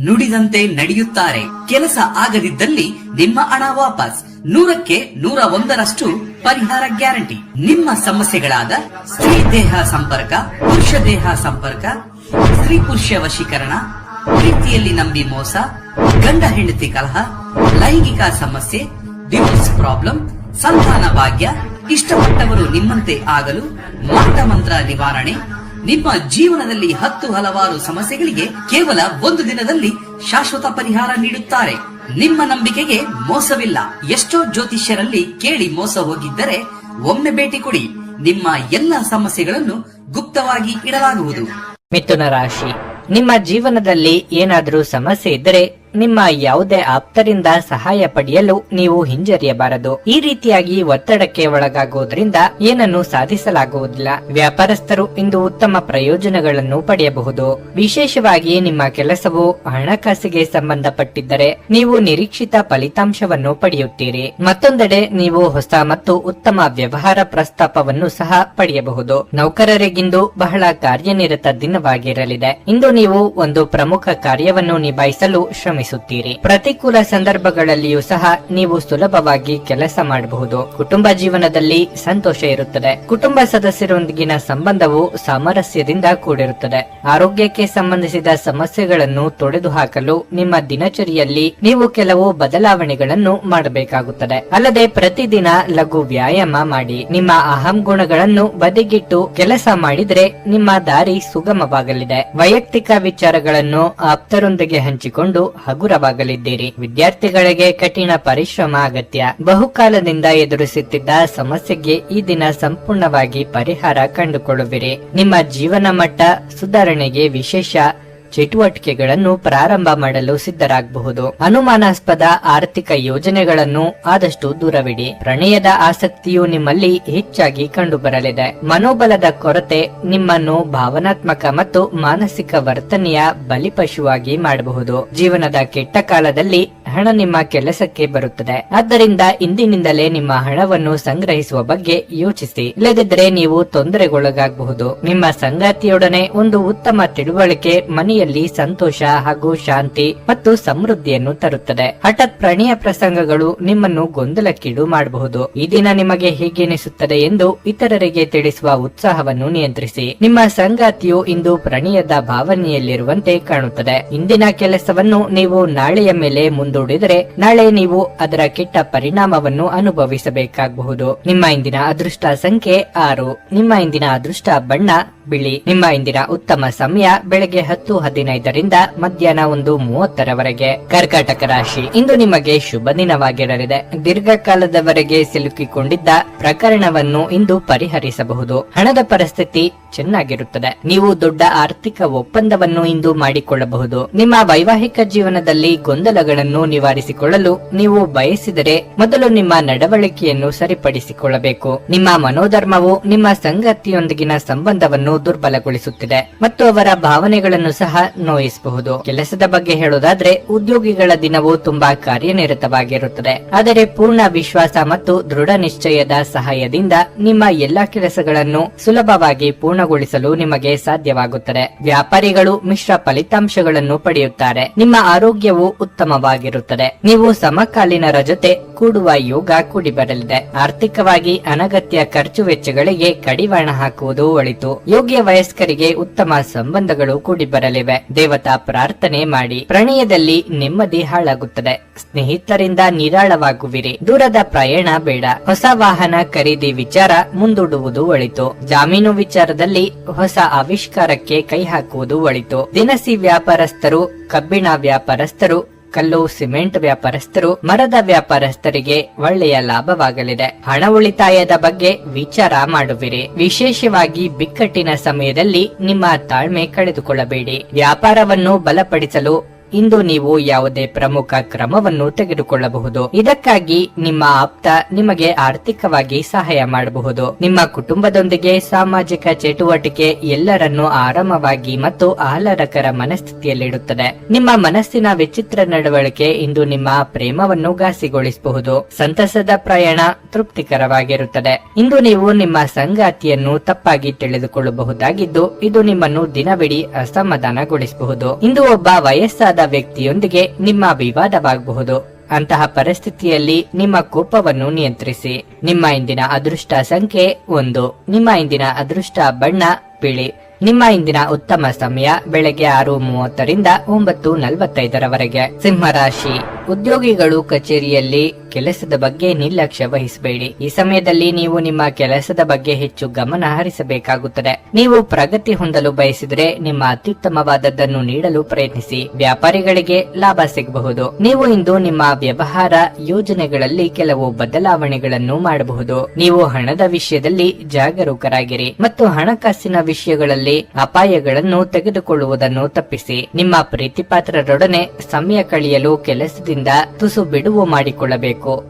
ನುಡಿದಂತೆ ನಡೆಯುತ್ತಾರೆ. ಕೆಲಸ ಆಗದಿದ್ದಲ್ಲಿ ನಿಮ್ಮ ಹಣ ವಾಪಸ್. 100ಕ್ಕೆ 101ರಷ್ಟು ಪರಿಹಾರ ಗ್ಯಾರಂಟಿ. ನಿಮ್ಮ ಸಮಸ್ಯೆಗಳಾದ ಸ್ತ್ರೀ ದೇಹ ಸಂಪರ್ಕ, ಪುರುಷ ದೇಹ ಸಂಪರ್ಕ, ಸ್ತ್ರೀ ಪುರುಷ ವಶೀಕರಣ, ಪ್ರೀತಿಯಲ್ಲಿ ನಂಬಿ ಮೋಸ, ಗಂಡ ಹೆಂಡತಿ ಕಲಹ, ಲೈಂಗಿಕ ಸಮಸ್ಯೆ, ಡಿವೋರ್ಸ್ ಪ್ರಾಬ್ಲಮ್, ಸಂತಾನ ಭಾಗ್ಯ, ಇಷ್ಟಪಟ್ಟವರು ನಿಮ್ಮಂತೆ ಆಗಲು ಮಾಟ ಮಂತ್ರ ನಿವಾರಣೆ, ನಿಮ್ಮ ಜೀವನದಲ್ಲಿ 10 ಹಲವಾರು ಸಮಸ್ಯೆಗಳಿಗೆ ಕೇವಲ 1 ದಿನದಲ್ಲಿ ಶಾಶ್ವತ ಪರಿಹಾರ ನೀಡುತ್ತಾರೆ. ನಿಮ್ಮ ನಂಬಿಕೆಗೆ ಮೋಸವಿಲ್ಲ. ಎಷ್ಟೋ ಜ್ಯೋತಿಷ್ಯರಲ್ಲಿ ಕೇಳಿ ಮೋಸ ಹೋಗಿದ್ದರೆ ಒಮ್ಮೆ ಭೇಟಿ ಕೊಡಿ. ನಿಮ್ಮ ಎಲ್ಲ ಸಮಸ್ಯೆಗಳನ್ನು ಗುಪ್ತವಾಗಿ ಇಡಲಾಗುವುದು. ಮಿಥುನ ರಾಶಿ, ನಿಮ್ಮ ಜೀವನದಲ್ಲಿ ಏನಾದರೂ ಸಮಸ್ಯೆ ಇದ್ದರೆ ನಿಮ್ಮ ಯಾವುದೇ ಆಪ್ತರಿಂದ ಸಹಾಯ ಪಡೆಯಲು ನೀವು ಹಿಂಜರಿಯಬಾರದು. ಈ ರೀತಿಯಾಗಿ ಒತ್ತಡಕ್ಕೆ ಒಳಗಾಗುವುದರಿಂದ ಏನನ್ನು ಸಾಧಿಸಲಾಗುವುದಿಲ್ಲ. ವ್ಯಾಪಾರಸ್ಥರು ಇಂದು ಉತ್ತಮ ಪ್ರಯೋಜನಗಳನ್ನು ಪಡೆಯಬಹುದು. ವಿಶೇಷವಾಗಿ ನಿಮ್ಮ ಕೆಲಸವು ಹಣಕಾಸಿಗೆ ಸಂಬಂಧಪಟ್ಟಿದ್ದರೆ ನೀವು ನಿರೀಕ್ಷಿತ ಫಲಿತಾಂಶವನ್ನು ಪಡೆಯುತ್ತೀರಿ. ಮತ್ತೊಂದೆಡೆ ನೀವು ಹೊಸ ಮತ್ತು ಉತ್ತಮ ವ್ಯವಹಾರ ಪ್ರಸ್ತಾಪವನ್ನು ಸಹ ಪಡೆಯಬಹುದು. ನೌಕರರಿಗಿಂದು ಬಹಳ ಕಾರ್ಯನಿರತ ದಿನವಾಗಿರಲಿದೆ. ಇಂದು ನೀವು ಒಂದು ಪ್ರಮುಖ ಕಾರ್ಯವನ್ನು ನಿಭಾಯಿಸಲು ಶ್ರಮಿಸುತ್ತೀರಿ. ಪ್ರತಿಕೂಲ ಸಂದರ್ಭಗಳಲ್ಲಿಯೂ ಸಹ ನೀವು ಸುಲಭವಾಗಿ ಕೆಲಸ ಮಾಡಬಹುದು. ಕುಟುಂಬ ಜೀವನದಲ್ಲಿ ಸಂತೋಷ ಇರುತ್ತದೆ. ಕುಟುಂಬ ಸದಸ್ಯರೊಂದಿಗಿನ ಸಂಬಂಧವು ಸಾಮರಸ್ಯದಿಂದ ಕೂಡಿರುತ್ತದೆ. ಆರೋಗ್ಯಕ್ಕೆ ಸಂಬಂಧಿಸಿದ ಸಮಸ್ಯೆಗಳನ್ನು ತೊಡೆದುಹಾಕಲು ನಿಮ್ಮ ದಿನಚರಿಯಲ್ಲಿ ನೀವು ಕೆಲವು ಬದಲಾವಣೆಗಳನ್ನು ಮಾಡಬೇಕಾಗುತ್ತದೆ. ಅಲ್ಲದೆ ಪ್ರತಿದಿನ ಲಘು ವ್ಯಾಯಾಮ ಮಾಡಿ. ನಿಮ್ಮ ಅಹಂ ಗುಣಗಳನ್ನು ಬದಿಗಿಟ್ಟು ಕೆಲಸ ಮಾಡಿದರೆ ನಿಮ್ಮ ದಾರಿ ಸುಗಮವಾಗಲಿದೆ. ವೈಯಕ್ತಿಕ ವಿಚಾರಗಳನ್ನು ಆಪ್ತರೊಂದಿಗೆ ಹಂಚಿಕೊಂಡು ಹಗುರವಾಗಲಿದ್ದೀರಿ. ವಿದ್ಯಾರ್ಥಿಗಳಿಗೆ ಕಠಿಣ ಪರಿಶ್ರಮ ಅಗತ್ಯ. ಬಹುಕಾಲದಿಂದ ಎದುರಿಸುತ್ತಿದ್ದ ಸಮಸ್ಯೆಗೆ ಈ ದಿನ ಸಂಪೂರ್ಣವಾಗಿ ಪರಿಹಾರ ಕಂಡುಕೊಳ್ಳುವಿರಿ. ನಿಮ್ಮ ಜೀವನ ಮಟ್ಟ ಸುಧಾರಣೆಗೆ ವಿಶೇಷ ಚಟುವಟಿಕೆಗಳನ್ನು ಪ್ರಾರಂಭ ಮಾಡಲು ಸಿದ್ಧರಾಗಬಹುದು. ಅನುಮಾನಾಸ್ಪದ ಆರ್ಥಿಕ ಯೋಜನೆಗಳನ್ನು ಆದಷ್ಟು ದೂರವಿಡಿ. ಪ್ರಣಯದ ಆಸಕ್ತಿಯು ನಿಮ್ಮಲ್ಲಿ ಹೆಚ್ಚಾಗಿ ಕಂಡುಬರಲಿದೆ. ಮನೋಬಲದ ಕೊರತೆ ನಿಮ್ಮನ್ನು ಭಾವನಾತ್ಮಕ ಮತ್ತು ಮಾನಸಿಕ ವರ್ತನೆಯ ಬಲಿಪಶುವಾಗಿ ಮಾಡಬಹುದು. ಜೀವನದ ಕೆಟ್ಟ ಕಾಲದಲ್ಲಿ ಹಣ ನಿಮ್ಮ ಕೆಲಸಕ್ಕೆ ಬರುತ್ತದೆ. ಆದ್ದರಿಂದ ಇಂದಿನಿಂದಲೇ ನಿಮ್ಮ ಹಣವನ್ನು ಸಂಗ್ರಹಿಸುವ ಬಗ್ಗೆ ಯೋಚಿಸಿ. ಇಲ್ಲದಿದ್ದರೆ ನೀವು ತೊಂದರೆಗೊಳಗಾಗಬಹುದು. ನಿಮ್ಮ ಸಂಗಾತಿಯೊಡನೆ ಒಂದು ಉತ್ತಮ ತಿಳುವಳಿಕೆ ಮನೆಯಲ್ಲಿ ಸಂತೋಷ ಹಾಗೂ ಶಾಂತಿ ಮತ್ತು ಸಮೃದ್ಧಿಯನ್ನು ತರುತ್ತದೆ. ಹಠಾತ್ ಪ್ರಣಯ ಪ್ರಸಂಗಗಳು ನಿಮ್ಮನ್ನು ಗೊಂದಲಕ್ಕೀಡು ಮಾಡಬಹುದು. ಈ ದಿನ ನಿಮಗೆ ಹೇಗೆನಿಸುತ್ತದೆ ಎಂದು ಇತರರಿಗೆ ತಿಳಿಸುವ ಉತ್ಸಾಹವನ್ನು ನಿಯಂತ್ರಿಸಿ. ನಿಮ್ಮ ಸಂಗಾತಿಯು ಇಂದು ಪ್ರಣಯದ ಭಾವನೆಯಲ್ಲಿರುವಂತೆ ಕಾಣುತ್ತದೆ. ಇಂದಿನ ಕೆಲಸವನ್ನು ನೀವು ನಾಳೆಯ ಮೇಲೆ ಮುಂದೂಡಿದರೆ ನಾಳೆ ನೀವು ಅದರ ಕೆಟ್ಟ ಪರಿಣಾಮವನ್ನು ಅನುಭವಿಸಬೇಕಾಗಬಹುದು. ನಿಮ್ಮ ಇಂದಿನ ಅದೃಷ್ಟ ಸಂಖ್ಯೆ 6. ನಿಮ್ಮ ಇಂದಿನ ಅದೃಷ್ಟ ಬಣ್ಣ ಬಿಳಿ. ನಿಮ್ಮ ಇಂದಿನ ಉತ್ತಮ ಸಮಯ ಬೆಳಗ್ಗೆ 10:15 ರಿಂದ ಮಧ್ಯಾಹ್ನ 1:30 ಕರ್ಕಾಟಕ ರಾಶಿ, ಇಂದು ನಿಮಗೆ ಶುಭ ದಿನವಾಗಿರಲಿದೆ. ದೀರ್ಘಕಾಲದವರೆಗೆ ಸಿಲುಕಿಕೊಂಡಿದ್ದ ಪ್ರಕರಣವನ್ನು ಇಂದು ಪರಿಹರಿಸಬಹುದು. ಹಣದ ಪರಿಸ್ಥಿತಿ ಚೆನ್ನಾಗಿರುತ್ತದೆ. ನೀವು ದೊಡ್ಡ ಆರ್ಥಿಕ ಒಪ್ಪಂದವನ್ನು ಇಂದು ಮಾಡಿಕೊಳ್ಳಬಹುದು. ನಿಮ್ಮ ವೈವಾಹಿಕ ಜೀವನದಲ್ಲಿ ಗೊಂದಲಗಳನ್ನು ನಿವಾರಿಸಿಕೊಳ್ಳಲು ನೀವು ಬಯಸಿದರೆ ಮೊದಲು ನಿಮ್ಮ ನಡವಳಿಕೆಯನ್ನು ಸರಿಪಡಿಸಿಕೊಳ್ಳಬೇಕು. ನಿಮ್ಮ ಮನೋಧರ್ಮವು ನಿಮ್ಮ ಸಂಗಾತಿಯೊಂದಿಗಿನ ಸಂಬಂಧವನ್ನು ದುರ್ಬಲಗೊಳಿಸುತ್ತಿದೆ ಮತ್ತು ಅವರ ಭಾವನೆಗಳನ್ನು ಸಹ ನೋಯಿಸಬಹುದು. ಕೆಲಸದ ಬಗ್ಗೆ ಹೇಳೋದಾದ್ರೆ ಉದ್ಯೋಗಿಗಳ ದಿನವು ತುಂಬಾ ಕಾರ್ಯನಿರತವಾಗಿರುತ್ತದೆ. ಆದರೆ ಪೂರ್ಣ ವಿಶ್ವಾಸ ಮತ್ತು ದೃಢ ನಿಶ್ಚಯದ ಸಹಾಯದಿಂದ ನಿಮ್ಮ ಎಲ್ಲಾ ಕೆಲಸಗಳನ್ನು ಸುಲಭವಾಗಿ ಪೂರ್ಣಗೊಳಿಸಲು ನಿಮಗೆ ಸಾಧ್ಯವಾಗುತ್ತದೆ. ವ್ಯಾಪಾರಿಗಳು ಮಿಶ್ರ ಫಲಿತಾಂಶಗಳನ್ನು ಪಡೆಯುತ್ತಾರೆ. ನಿಮ್ಮ ಆರೋಗ್ಯವು ಉತ್ತಮವಾಗಿರುತ್ತದೆ. ನೀವು ಸಮಕಾಲೀನರ ಜೊತೆ ಕೂಡುವ ಯೋಗ ಕೂಡಿ ಬರಲಿದೆ. ಆರ್ಥಿಕವಾಗಿ ಅನಗತ್ಯ ಖರ್ಚು ವೆಚ್ಚಗಳಿಗೆ ಕಡಿವಾಣ ಹಾಕುವುದು ಒಳಿತು. ಯೋಗ್ಯ ವಯಸ್ಕರಿಗೆ ಉತ್ತಮ ಸಂಬಂಧಗಳು ಕೂಡಿ ಬರಲಿವೆ. ದೇವತಾ ಪ್ರಾರ್ಥನೆ ಮಾಡಿ. ಪ್ರಣಯದಲ್ಲಿ ನೆಮ್ಮದಿ ಹಾಳಾಗುತ್ತದೆ. ಸ್ನೇಹಿತರಿಂದ ನಿರಾಳವಾಗುವಿರಿ. ದೂರದ ಪ್ರಯಾಣ ಬೇಡ. ಹೊಸ ವಾಹನ ಖರೀದಿ ವಿಚಾರ ಮುಂದೂಡುವುದು ಒಳಿತು. ಜಾಮೀನು ವಿಚಾರದಲ್ಲಿ ಹೊಸ ಆವಿಷ್ಕಾರಕ್ಕೆ ಕೈ ಹಾಕುವುದು ಒಳಿತು. ದಿನಸಿ ವ್ಯಾಪಾರಸ್ಥರು, ಕಬ್ಬಿಣ ವ್ಯಾಪಾರಸ್ಥರು, ಕಲ್ಲು ಸಿಮೆಂಟ್ ವ್ಯಾಪಾರಸ್ಥರು, ಮರದ ವ್ಯಾಪಾರಸ್ಥರಿಗೆ ಒಳ್ಳೆಯ ಲಾಭವಾಗಲಿದೆ. ಹಣ ಉಳಿತಾಯದ ಬಗ್ಗೆ ವಿಚಾರ ಮಾಡುವಿರಿ. ವಿಶೇಷವಾಗಿ ಬಿಕ್ಕಟ್ಟಿನ ಸಮಯದಲ್ಲಿ ನಿಮ್ಮ ತಾಳ್ಮೆ ಕಳೆದುಕೊಳ್ಳಬೇಡಿ. ವ್ಯಾಪಾರವನ್ನು ಬಲಪಡಿಸಲು ಇಂದು ನೀವು ಯಾವುದೇ ಪ್ರಮುಖ ಕ್ರಮವನ್ನು ತೆಗೆದುಕೊಳ್ಳಬಹುದು. ಇದಕ್ಕಾಗಿ ನಿಮ್ಮ ಆಪ್ತ ನಿಮಗೆ ಆರ್ಥಿಕವಾಗಿ ಸಹಾಯ ಮಾಡಬಹುದು. ನಿಮ್ಮ ಕುಟುಂಬದೊಂದಿಗೆ ಸಾಮಾಜಿಕ ಚಟುವಟಿಕೆ ಎಲ್ಲರನ್ನೂ ಆರಾಮವಾಗಿ ಮತ್ತು ಆಹ್ಲಾದಕರ ಮನಸ್ಥಿತಿಯಲ್ಲಿಡುತ್ತದೆ. ನಿಮ್ಮ ಮನಸ್ಸಿನ ವಿಚಿತ್ರ ನಡವಳಿಕೆ ಇಂದು ನಿಮ್ಮ ಪ್ರೇಮವನ್ನು ಘಾಸಿಗೊಳಿಸಬಹುದು. ಸಂತಸದ ಪ್ರಯಾಣ ತೃಪ್ತಿಕರವಾಗಿರುತ್ತದೆ. ಇಂದು ನೀವು ನಿಮ್ಮ ಸಂಗಾತಿಯನ್ನು ತಪ್ಪಾಗಿ ತಿಳಿದುಕೊಳ್ಳಬಹುದಾಗಿದ್ದು ಇದು ನಿಮ್ಮನ್ನು ದಿನವಿಡೀ ಅಸಮಾಧಾನಗೊಳಿಸಬಹುದು. ಇಂದು ಒಬ್ಬ ವಯಸ್ಸಾದ ವ್ಯಕ್ತಿಯೊಂದಿಗೆ ನಿಮ್ಮ ವಿವಾದವಾಗಬಹುದು. ಅಂತಹ ಪರಿಸ್ಥಿತಿಯಲ್ಲಿ ನಿಮ್ಮ ಕೋಪವನ್ನು ನಿಯಂತ್ರಿಸಿ. ನಿಮ್ಮ ಇಂದಿನ ಅದೃಷ್ಟ ಸಂಖ್ಯೆ 1. ನಿಮ್ಮ ಇಂದಿನ ಅದೃಷ್ಟ ಬಣ್ಣ ಬಿಳಿ. ನಿಮ್ಮ ಇಂದಿನ ಉತ್ತಮ ಸಮಯ ಬೆಳಗ್ಗೆ 6:30ರಿಂದ 9:45ರವರೆಗೆ. ಸಿಂಹರಾಶಿ. ಉದ್ಯೋಗಿಗಳು ಕಚೇರಿಯಲ್ಲಿ ಕೆಲಸದ ಬಗ್ಗೆ ನಿರ್ಲಕ್ಷ್ಯ ವಹಿಸಬೇಡಿ. ಈ ಸಮಯದಲ್ಲಿ ನೀವು ನಿಮ್ಮ ಕೆಲಸದ ಬಗ್ಗೆ ಹೆಚ್ಚು ಗಮನ ಹರಿಸಬೇಕಾಗುತ್ತದೆ. ನೀವು ಪ್ರಗತಿ ಹೊಂದಲು ಬಯಸಿದರೆ ನಿಮ್ಮ ಅತ್ಯುತ್ತಮವಾದದ್ದನ್ನು ನೀಡಲು ಪ್ರಯತ್ನಿಸಿ. ವ್ಯಾಪಾರಿಗಳಿಗೆ ಲಾಭ ಸಿಗಬಹುದು. ನೀವು ಇಂದು ನಿಮ್ಮ ವ್ಯವಹಾರ ಯೋಜನೆಗಳಲ್ಲಿ ಕೆಲವು ಬದಲಾವಣೆಗಳನ್ನು ಮಾಡಬಹುದು. ನೀವು ಹಣದ ವಿಷಯದಲ್ಲಿ ಜಾಗರೂಕರಾಗಿರಿ ಮತ್ತು ಹಣಕಾಸಿನ ವಿಷಯಗಳಲ್ಲಿ ಅಪಾಯಗಳನ್ನು ತೆಗೆದುಕೊಳ್ಳುವುದನ್ನು ತಪ್ಪಿಸಿ. ನಿಮ್ಮ ಪ್ರೀತಿಪಾತ್ರರೊಡನೆ ಸಮಯ ಕಳೆಯಲು ಕೆಲಸದಿಂದ ತುಸು ಬಿಡುವು ಮಾಡಿಕೊಳ್ಳಬೇಕು.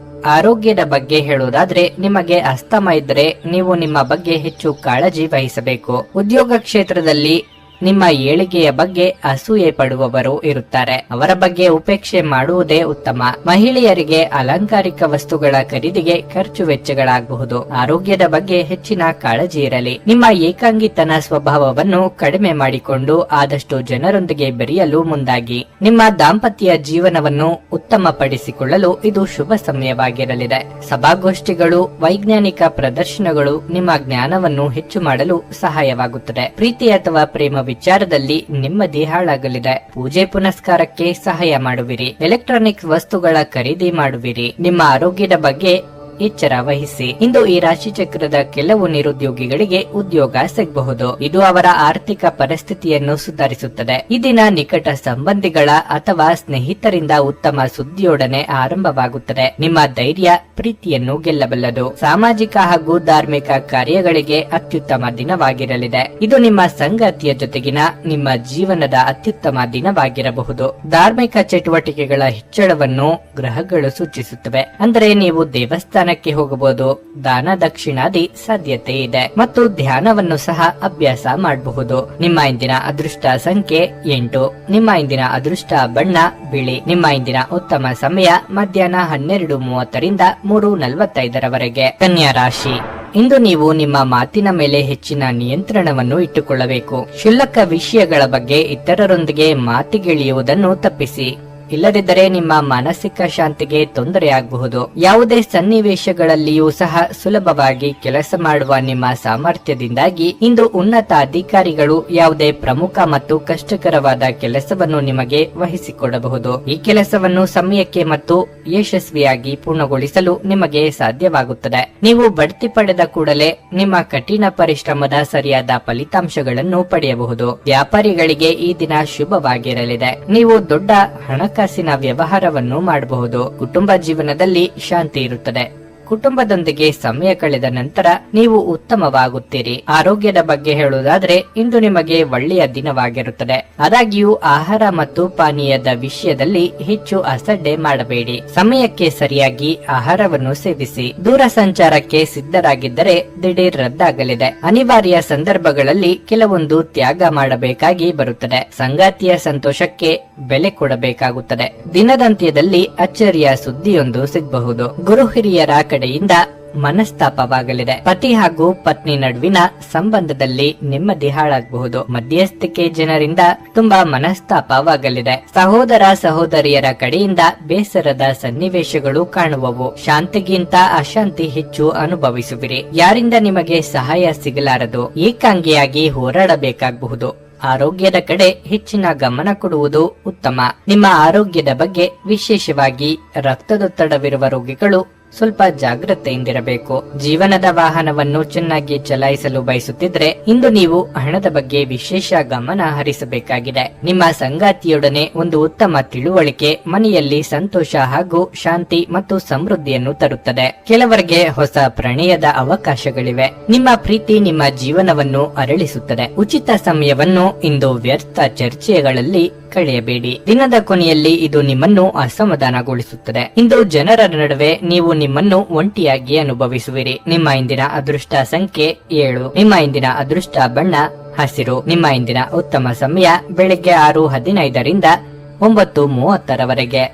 ಆರೋಗ್ಯದ ಬಗ್ಗೆ ಹೇಳುವುದಾದ್ರೆ ನಿಮಗೆ ಅಸ್ತಮ ಇದ್ದರೆ ನೀವು ನಿಮ್ಮ ಬಗ್ಗೆ ಹೆಚ್ಚು ಕಾಳಜಿ ವಹಿಸಬೇಕು. ಉದ್ಯೋಗ ಕ್ಷೇತ್ರದಲ್ಲಿ ನಿಮ್ಮ ಏಳಿಗೆಯ ಬಗ್ಗೆ ಅಸೂಯೆ ಪಡುವವರು ಇರುತ್ತಾರೆ. ಅವರ ಬಗ್ಗೆ ಉಪೇಕ್ಷೆ ಮಾಡುವುದೇ ಉತ್ತಮ. ಮಹಿಳೆಯರಿಗೆ ಅಲಂಕಾರಿಕ ವಸ್ತುಗಳ ಖರೀದಿಗೆ ಖರ್ಚು ವೆಚ್ಚಗಳಾಗಬಹುದು. ಆರೋಗ್ಯದ ಬಗ್ಗೆ ಹೆಚ್ಚಿನ ಕಾಳಜಿ ಇರಲಿ. ನಿಮ್ಮ ಏಕಾಂಗಿತನ ಸ್ವಭಾವವನ್ನು ಕಡಿಮೆ ಮಾಡಿಕೊಂಡು ಆದಷ್ಟು ಜನರೊಂದಿಗೆ ಬೆರೆಯಲು ಮುಂದಾಗಿ. ನಿಮ್ಮ ದಾಂಪತ್ಯ ಜೀವನವನ್ನು ಉತ್ತಮಪಡಿಸಿಕೊಳ್ಳಲು ಇದು ಶುಭ ಸಮಯವಾಗಿರಲಿದೆ. ಸಭಾಗೋಷ್ಠಿಗಳು, ವೈಜ್ಞಾನಿಕ ಪ್ರದರ್ಶನಗಳು ನಿಮ್ಮ ಜ್ಞಾನವನ್ನು ಹೆಚ್ಚು ಮಾಡಲು ಸಹಾಯವಾಗುತ್ತದೆ. ಪ್ರೀತಿ ಅಥವಾ ಪ್ರೇಮ ವಿಚಾರದಲ್ಲಿ ನೆಮ್ಮದಿ ಹಾಳಾಗಲಿದೆ. ಪೂಜೆ ಪುನಸ್ಕಾರಕ್ಕೆ ಸಹಾಯ ಮಾಡುವಿರಿ. ಎಲೆಕ್ಟ್ರಾನಿಕ್ಸ್ ವಸ್ತುಗಳ ಖರೀದಿ ಮಾಡುವಿರಿ. ನಿಮ್ಮ ಆರೋಗ್ಯದ ಬಗ್ಗೆ ಎಚ್ಚರ ವಹಿಸಿ. ಇಂದು ಈ ರಾಶಿ ಚಕ್ರದ ಕೆಲವು ನಿರುದ್ಯೋಗಿಗಳಿಗೆ ಉದ್ಯೋಗ ಸಿಗಬಹುದು. ಇದು ಅವರ ಆರ್ಥಿಕ ಪರಿಸ್ಥಿತಿಯನ್ನು ಸುಧಾರಿಸುತ್ತದೆ. ಈ ದಿನ ನಿಕಟ ಸಂಬಂಧಿಗಳ ಅಥವಾ ಸ್ನೇಹಿತರಿಂದ ಉತ್ತಮ ಸುದ್ದಿಯೊಡನೆ ಆರಂಭವಾಗುತ್ತದೆ. ನಿಮ್ಮ ಧೈರ್ಯ ಪ್ರೀತಿಯನ್ನು ಗೆಲ್ಲಬಲ್ಲದು. ಸಾಮಾಜಿಕ ಹಾಗೂ ಧಾರ್ಮಿಕ ಕಾರ್ಯಗಳಿಗೆ ಅತ್ಯುತ್ತಮ ದಿನವಾಗಿರಲಿದೆ. ಇದು ನಿಮ್ಮ ಸಂಗಾತಿಯ ಜೊತೆಗಿನ ನಿಮ್ಮ ಜೀವನದ ಅತ್ಯುತ್ತಮ ದಿನವಾಗಿರಬಹುದು. ಧಾರ್ಮಿಕ ಚಟುವಟಿಕೆಗಳ ಹೆಚ್ಚಳವನ್ನು ಗ್ರಹಗಳು ಸೂಚಿಸುತ್ತವೆ. ಅಂದರೆ ನೀವು ದೇವಸ್ಥಾನ ಹೋಗಬಹುದು. ದಾನ ದಕ್ಷಿಣಾದಿ ಸಾಧ್ಯತೆ ಇದೆ ಮತ್ತು ಧ್ಯಾನವನ್ನು ಸಹ ಅಭ್ಯಾಸ ಮಾಡಬಹುದು. ನಿಮ್ಮ ಇಂದಿನ ಅದೃಷ್ಟ ಸಂಖ್ಯೆ 8. ನಿಮ್ಮ ಇಂದಿನ ಅದೃಷ್ಟ ಬಣ್ಣ ಬಿಳಿ. ನಿಮ್ಮ ಇಂದಿನ ಉತ್ತಮ ಸಮಯ ಮಧ್ಯಾಹ್ನ 12:30ರಿಂದ 3:45ರವರೆಗೆ. ಕನ್ಯಾ ರಾಶಿ. ಇಂದು ನೀವು ನಿಮ್ಮ ಮಾತಿನ ಮೇಲೆ ಹೆಚ್ಚಿನ ನಿಯಂತ್ರಣವನ್ನು ಇಟ್ಟುಕೊಳ್ಳಬೇಕು. ಕ್ಷುಲ್ಲಕ ವಿಷಯಗಳ ಬಗ್ಗೆ ಇತರರೊಂದಿಗೆ ಮಾತಿಗಿಳಿಯುವುದನ್ನು ತಪ್ಪಿಸಿ. ಇಲ್ಲದಿದ್ದರೆ ನಿಮ್ಮ ಮಾನಸಿಕ ಶಾಂತಿಗೆ ತೊಂದರೆಯಾಗಬಹುದು. ಯಾವುದೇ ಸನ್ನಿವೇಶಗಳಲ್ಲಿಯೂ ಸಹ ಸುಲಭವಾಗಿ ಕೆಲಸ ಮಾಡುವ ನಿಮ್ಮ ಸಾಮರ್ಥ್ಯದಿಂದಾಗಿ ಇಂದು ಉನ್ನತ ಅಧಿಕಾರಿಗಳು ಯಾವುದೇ ಪ್ರಮುಖ ಮತ್ತು ಕಷ್ಟಕರವಾದ ಕೆಲಸವನ್ನು ನಿಮಗೆ ವಹಿಸಿಕೊಡಬಹುದು. ಈ ಕೆಲಸವನ್ನು ಸಮಯಕ್ಕೆ ಮತ್ತು ಯಶಸ್ವಿಯಾಗಿ ಪೂರ್ಣಗೊಳಿಸಲು ನಿಮಗೆ ಸಾಧ್ಯವಾಗುತ್ತದೆ. ನೀವು ಬಡ್ತಿ ಪಡೆದ ಕೂಡಲೇ ನಿಮ್ಮ ಕಠಿಣ ಪರಿಶ್ರಮದ ಸರಿಯಾದ ಫಲಿತಾಂಶಗಳನ್ನು ಪಡೆಯಬಹುದು. ವ್ಯಾಪಾರಿಗಳಿಗೆ ಈ ದಿನ ಶುಭವಾಗಿರಲಿದೆ. ನೀವು ದೊಡ್ಡ ಹಣಕಾಸಿನ ವ್ಯವಹಾರವನ್ನು ಮಾಡಬಹುದು. ಕುಟುಂಬ ಜೀವನದಲ್ಲಿ ಶಾಂತಿ ಇರುತ್ತದೆ. ಕುಟುಂಬದೊಂದಿಗೆ ಸಮಯ ಕಳೆದ ನಂತರ ನೀವು ಉತ್ತಮವಾಗುತ್ತೀರಿ. ಆರೋಗ್ಯದ ಬಗ್ಗೆ ಹೇಳುವುದಾದ್ರೆ ಇಂದು ನಿಮಗೆ ಒಳ್ಳೆಯ ದಿನವಾಗಿರುತ್ತದೆ. ಆದಾಗ್ಯೂ ಆಹಾರ ಮತ್ತು ಪಾನೀಯದ ವಿಷಯದಲ್ಲಿ ಹೆಚ್ಚು ಅಸಡ್ಡೆ ಮಾಡಬೇಡಿ. ಸಮಯಕ್ಕೆ ಸರಿಯಾಗಿ ಆಹಾರವನ್ನು ಸೇವಿಸಿ. ದೂರ ಸಂಚಾರಕ್ಕೆ ಸಿದ್ಧರಾಗಿದ್ದರೆ ದಿಢೀರ್ ರದ್ದಾಗಲಿದೆ. ಅನಿವಾರ್ಯ ಸಂದರ್ಭಗಳಲ್ಲಿ ಕೆಲವೊಂದು ತ್ಯಾಗ ಮಾಡಬೇಕಾಗಿ ಬರುತ್ತದೆ. ಸಂಗಾತಿಯ ಸಂತೋಷಕ್ಕೆ ಬೆಲೆ ಕೊಡಬೇಕಾಗುತ್ತದೆ. ದಿನದಂತ್ಯದಲ್ಲಿ ಅಚ್ಚರಿಯ ಸುದ್ದಿಯೊಂದು ಸಿಗಬಹುದು. ಗುರು ಹಿರಿಯರ ಕಡೆಯಿಂದ ಮನಸ್ತಾಪವಾಗಲಿದೆ. ಪತಿ ಹಾಗೂ ಪತ್ನಿ ನಡುವಿನ ಸಂಬಂಧದಲ್ಲಿ ನೆಮ್ಮದಿ ಹಾಳಾಗಬಹುದು. ಮಧ್ಯಸ್ಥಿಕೆ ಜನರಿಂದ ತುಂಬಾ ಮನಸ್ತಾಪವಾಗಲಿದೆ. ಸಹೋದರ ಸಹೋದರಿಯರ ಕಡೆಯಿಂದ ಬೇಸರದ ಸನ್ನಿವೇಶಗಳು ಕಾಣುವವು. ಶಾಂತಿಗಿಂತ ಅಶಾಂತಿ ಹೆಚ್ಚು ಅನುಭವಿಸುವಿರಿ. ಯಾರಿಂದ ನಿಮಗೆ ಸಹಾಯ ಸಿಗಲಾರದು. ಏಕಾಂಗಿಯಾಗಿ ಹೋರಾಡಬೇಕಾಗಬಹುದು. ಆರೋಗ್ಯದ ಕಡೆ ಹೆಚ್ಚಿನ ಗಮನ ಕೊಡುವುದು ಉತ್ತಮ. ನಿಮ್ಮ ಆರೋಗ್ಯದ ಬಗ್ಗೆ ವಿಶೇಷವಾಗಿ ರಕ್ತದೊತ್ತಡವಿರುವ ರೋಗಿಗಳು ಸ್ವಲ್ಪ ಜಾಗೃತೆಯಿಂದಿರಬೇಕು. ಜೀವನದ ವಾಹನವನ್ನು ಚೆನ್ನಾಗಿ ಚಲಾಯಿಸಲು ಬಯಸುತ್ತಿದ್ರೆ ಇಂದು ನೀವು ಹಣದ ಬಗ್ಗೆ ವಿಶೇಷ ಗಮನ ಹರಿಸಬೇಕಾಗಿದೆ. ನಿಮ್ಮ ಸಂಗಾತಿಯೊಡನೆ ಒಂದು ಉತ್ತಮ ತಿಳುವಳಿಕೆ ಮನೆಯಲ್ಲಿ ಸಂತೋಷ ಹಾಗೂ ಶಾಂತಿ ಮತ್ತು ಸಮೃದ್ಧಿಯನ್ನು ತರುತ್ತದೆ. ಕೆಲವರಿಗೆ ಹೊಸ ಪ್ರಣಯದ ಅವಕಾಶಗಳಿವೆ. ನಿಮ್ಮ ಪ್ರೀತಿ ನಿಮ್ಮ ಜೀವನವನ್ನು ಅರಳಿಸುತ್ತದೆ. ಉಚಿತ ಸಮಯವನ್ನು ಇಂದು ವ್ಯರ್ಥ ಚರ್ಚೆಗಳಲ್ಲಿ ಕಳೆಯಬೇಡಿ. ದಿನದ ಕೊನೆಯಲ್ಲಿ ಇದು ನಿಮ್ಮನ್ನು ಅಸಮಾಧಾನಗೊಳಿಸುತ್ತದೆ. ಇಂದು ಜನರ ನಡುವೆ ನೀವು ನಿಮ್ಮನ್ನು ಒಂಟಿಯಾಗಿ ಅನುಭವಿಸುವಿರಿ. ನಿಮ್ಮ ಇಂದಿನ ಅದೃಷ್ಟ ಸಂಖ್ಯೆ 7. ನಿಮ್ಮ ಇಂದಿನ ಅದೃಷ್ಟ ಬಣ್ಣ ಹಸಿರು. ನಿಮ್ಮ ಇಂದಿನ ಉತ್ತಮ ಸಮಯ ಬೆಳಗ್ಗೆ 6:15ರಿಂದ 9:30ರವರೆಗೆ.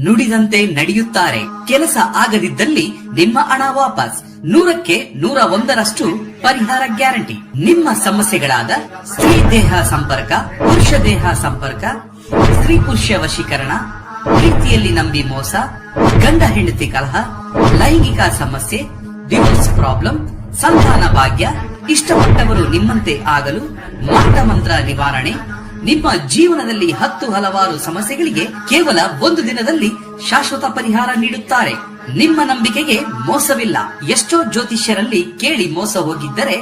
ನುಡಿದಂತೆ ನಡೆಯುತ್ತಾರೆ. ಕೆಲಸ ಆಗದಿದ್ದಲ್ಲಿ ನಿಮ್ಮ ಹಣ ವಾಪಸ್. 100ಕ್ಕೆ 101ರಷ್ಟು ಪರಿಹಾರ ಗ್ಯಾರಂಟಿ. ನಿಮ್ಮ ಸಮಸ್ಯೆಗಳಾದ ಸ್ತ್ರೀ ದೇಹ ಸಂಪರ್ಕ, ಪುರುಷ ದೇಹ ಸಂಪರ್ಕ, ಸ್ತ್ರೀ ಪುರುಷ ವಶೀಕರಣ, ಪ್ರೀತಿಯಲ್ಲಿ ನಂಬಿ ಮೋಸ, ಗಂಡ ಹೆಂಡತಿ ಕಲಹ, ಲೈಂಗಿಕ ಸಮಸ್ಯೆ, ಡಿವೋರ್ಸ್ ಪ್ರಾಬ್ಲಮ್, ಸಂತಾನ ಭಾಗ್ಯ, ಇಷ್ಟಪಟ್ಟವರು ನಿಮ್ಮಂತೆ ಆಗಲು ಮಾಟ ಮಂತ್ರ ನಿವಾರಣೆ, ನಿಮ್ಮ ಜೀವನದಲ್ಲಿ 10 ಹಲವಾರು ಸಮಸ್ಯೆಗಳಿಗೆ ಕೇವಲ 1 ದಿನದಲ್ಲಿ ಶಾಶ್ವತ ಪರಿಹಾರ ನೀಡುತ್ತಾರೆ. ನಿಮ್ಮ ನಂಬಿಕೆಗೆ ಮೋಸವಿಲ್ಲ. ಎಷ್ಟೋ ಜ್ಯೋತಿಷ್ಯರಲ್ಲಿ ಕೇಳಿ ಮೋಸ ಹೋಗಿದ್ದರೆ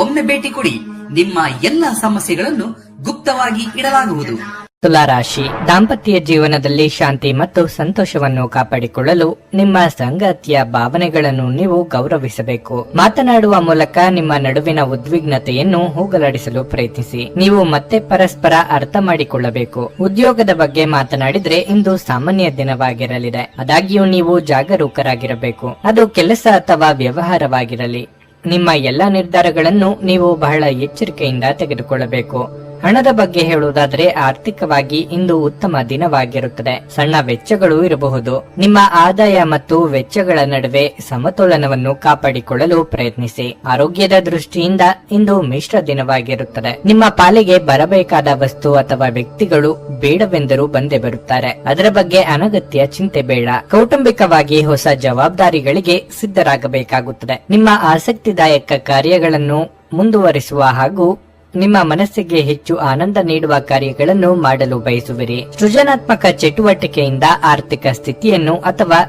ಒಮ್ಮೆ ಭೇಟಿ ಕೊಡಿ. ನಿಮ್ಮ ಎಲ್ಲ ಸಮಸ್ಯೆಗಳನ್ನು ಗುಪ್ತವಾಗಿ ಇಡಲಾಗುವುದು. ತುಲಾರಾಶಿ, ದಾಂಪತ್ಯ ಜೀವನದಲ್ಲಿ ಶಾಂತಿ ಮತ್ತು ಸಂತೋಷವನ್ನು ಕಾಪಾಡಿಕೊಳ್ಳಲು ನಿಮ್ಮ ಸಂಗಾತಿಯ ಭಾವನೆಗಳನ್ನು ನೀವು ಗೌರವಿಸಬೇಕು. ಮಾತನಾಡುವ ಮೂಲಕ ನಿಮ್ಮ ನಡುವಿನ ಉದ್ವಿಗ್ನತೆಯನ್ನು ಹೋಗಲಾಡಿಸಲು ಪ್ರಯತ್ನಿಸಿ. ನೀವು ಮತ್ತೆ ಪರಸ್ಪರ ಅರ್ಥ ಮಾಡಿಕೊಳ್ಳಬೇಕು. ಉದ್ಯೋಗದ ಬಗ್ಗೆ ಮಾತನಾಡಿದ್ರೆ ಇಂದು ಸಾಮಾನ್ಯ ದಿನವಾಗಿರಲಿದೆ. ಆದಾಗ್ಯೂ ನೀವು ಜಾಗರೂಕರಾಗಿರಬೇಕು. ಅದು ಕೆಲಸ ಅಥವಾ ವ್ಯವಹಾರವಾಗಿರಲಿ. ನಿಮ್ಮ ಎಲ್ಲಾ ನಿರ್ಧಾರಗಳನ್ನು ನೀವು ಬಹಳ ಎಚ್ಚರಿಕೆಯಿಂದ ತೆಗೆದುಕೊಳ್ಳಬೇಕು. ಹಣದ ಬಗ್ಗೆ ಹೇಳುವುದಾದರೆ ಆರ್ಥಿಕವಾಗಿ ಇಂದು ಉತ್ತಮ ದಿನವಾಗಿರುತ್ತದೆ. ಸಣ್ಣ ವೆಚ್ಚಗಳು ಇರಬಹುದು. ನಿಮ್ಮ ಆದಾಯ ಮತ್ತು ವೆಚ್ಚಗಳ ನಡುವೆ ಸಮತೋಲನವನ್ನು ಕಾಪಾಡಿಕೊಳ್ಳಲು ಪ್ರಯತ್ನಿಸಿ. ಆರೋಗ್ಯದ ದೃಷ್ಟಿಯಿಂದ ಇಂದು ಮಿಶ್ರ ದಿನವಾಗಿರುತ್ತದೆ. ನಿಮ್ಮ ಪಾಲಿಗೆ ಬರಬೇಕಾದ ವಸ್ತು ಅಥವಾ ವ್ಯಕ್ತಿಗಳು ಬೇಡವೆಂದರೂ ಬಂದೇ ಬರುತ್ತಾರೆ. ಅದರ ಬಗ್ಗೆ ಅನಗತ್ಯ ಚಿಂತೆ ಬೇಡ. ಕೌಟುಂಬಿಕವಾಗಿ ಹೊಸ ಜವಾಬ್ದಾರಿಗಳಿಗೆ ಸಿದ್ಧರಾಗಬೇಕಾಗುತ್ತದೆ. ನಿಮ್ಮ ಆಸಕ್ತಿದಾಯಕ ಕಾರ್ಯಗಳನ್ನು ಮುಂದುವರಿಸುವ ಹಾಗೂ ನಿಮ್ಮ ಮನಸ್ಸಿಗೆ ಹೆಚ್ಚು ಆನಂದ ನೀಡುವ ಕಾರ್ಯಗಳನ್ನು ಮಾಡಲು ಬಯಸುವಿರಿ. ಸೃಜನಾತ್ಮಕ ಚಟುವಟಿಕೆಯಿಂದ ಆರ್ಥಿಕ ಸ್ಥಿತಿಯನ್ನು ಅಥವಾ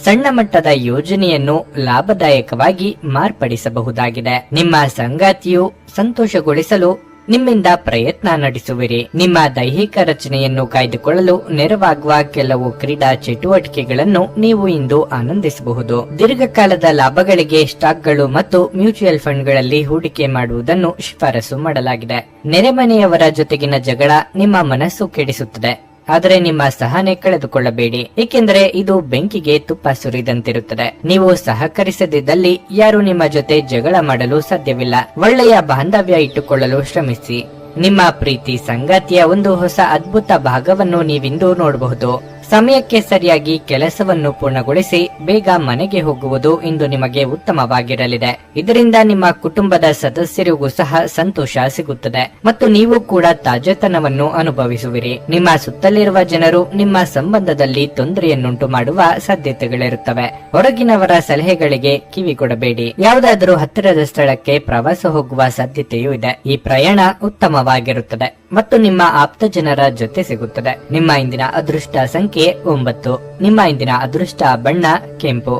ಸಣ್ಣ ಮಟ್ಟದ ಯೋಜನೆಯನ್ನು ಲಾಭದಾಯಕವಾಗಿ ಮಾರ್ಪಡಿಸಬಹುದಾಗಿದೆ. ನಿಮ್ಮ ಸಂಗಾತಿಯು ಸಂತೋಷಗೊಳಿಸಲು ನಿಮ್ಮಿಂದ ಪ್ರಯತ್ನ ನಡೆಸುವಿರಿ. ನಿಮ್ಮ ದೈಹಿಕ ರಚನೆಯನ್ನು ಕಾಯ್ದುಕೊಳ್ಳಲು ನೆರವಾಗುವ ಕೆಲವು ಕ್ರೀಡಾ ಚಟುವಟಿಕೆಗಳನ್ನು ನೀವು ಇಂದು ಆನಂದಿಸಬಹುದು. ದೀರ್ಘಕಾಲದ ಲಾಭಗಳಿಗೆ ಸ್ಟಾಕ್ಗಳು ಮತ್ತು ಮ್ಯೂಚುವಲ್ ಫಂಡ್ಗಳಲ್ಲಿ ಹೂಡಿಕೆ ಮಾಡುವುದನ್ನು ಶಿಫಾರಸು ಮಾಡಲಾಗಿದೆ. ನೆರೆಮನೆಯವರ ಜೊತೆಗಿನ ಜಗಳ ನಿಮ್ಮ ಮನಸ್ಸು ಕೆಡಿಸುತ್ತದೆ. ಆದರೆ ನಿಮ್ಮ ಸಹನೆ ಕಳೆದುಕೊಳ್ಳಬೇಡಿ, ಏಕೆಂದರೆ ಇದು ಬೆಂಕಿಗೆ ತುಪ್ಪ ಸುರಿದಂತಿರುತ್ತದೆ. ನೀವು ಸಹಕರಿಸದಿದ್ದಲ್ಲಿ ಯಾರು ನಿಮ್ಮ ಜೊತೆ ಜಗಳ ಮಾಡಲು ಸಾಧ್ಯವಿಲ್ಲ. ಒಳ್ಳೆಯ ಬಾಂಧವ್ಯ ಇಟ್ಟುಕೊಳ್ಳಲು ಶ್ರಮಿಸಿ. ನಿಮ್ಮ ಪ್ರೀತಿ ಸಂಗಾತಿಯ ಒಂದು ಹೊಸ ಅದ್ಭುತ ಭಾಗವನ್ನು ನೀವಿಂದು ನೋಡಬಹುದು. ಸಮಯಕ್ಕೆ ಸರಿಯಾಗಿ ಕೆಲಸವನ್ನು ಪೂರ್ಣಗೊಳಿಸಿ ಬೇಗ ಮನೆಗೆ ಹೋಗುವುದು ಇಂದು ನಿಮಗೆ ಉತ್ತಮವಾಗಿರಲಿದೆ. ಇದರಿಂದ ನಿಮ್ಮ ಕುಟುಂಬದ ಸದಸ್ಯರಿಗೂ ಸಹ ಸಂತೋಷ ಸಿಗುತ್ತದೆ ಮತ್ತು ನೀವು ಕೂಡ ತಾಜಾತನವನ್ನು ಅನುಭವಿಸುವಿರಿ. ನಿಮ್ಮ ಸುತ್ತಲಿರುವ ಜನರು ನಿಮ್ಮ ಸಂಬಂಧದಲ್ಲಿ ತೊಂದರೆಯನ್ನುಂಟು ಮಾಡುವ ಸಾಧ್ಯತೆಗಳಿರುತ್ತವೆ. ಹೊರಗಿನವರ ಸಲಹೆಗಳಿಗೆ ಕಿವಿಗೊಡಬೇಡಿ. ಯಾವುದಾದರೂ ಹತ್ತಿರದ ಸ್ಥಳಕ್ಕೆ ಪ್ರವಾಸ ಹೋಗುವ ಸಾಧ್ಯತೆಯೂ ಇದೆ. ಈ ಪ್ರಯಾಣ ಉತ್ತಮವಾಗಿರುತ್ತದೆ ಮತ್ತು ನಿಮ್ಮ ಆಪ್ತ ಜನರ ಜೊತೆ ಸಿಗುತ್ತದೆ. ನಿಮ್ಮ ಇಂದಿನ ಅದೃಷ್ಟ ಸಂಖ್ಯೆ 9. ನಿಮ್ಮ ಇಂದಿನ ಅದೃಷ್ಟ ಬಣ್ಣ ಕೆಂಪು.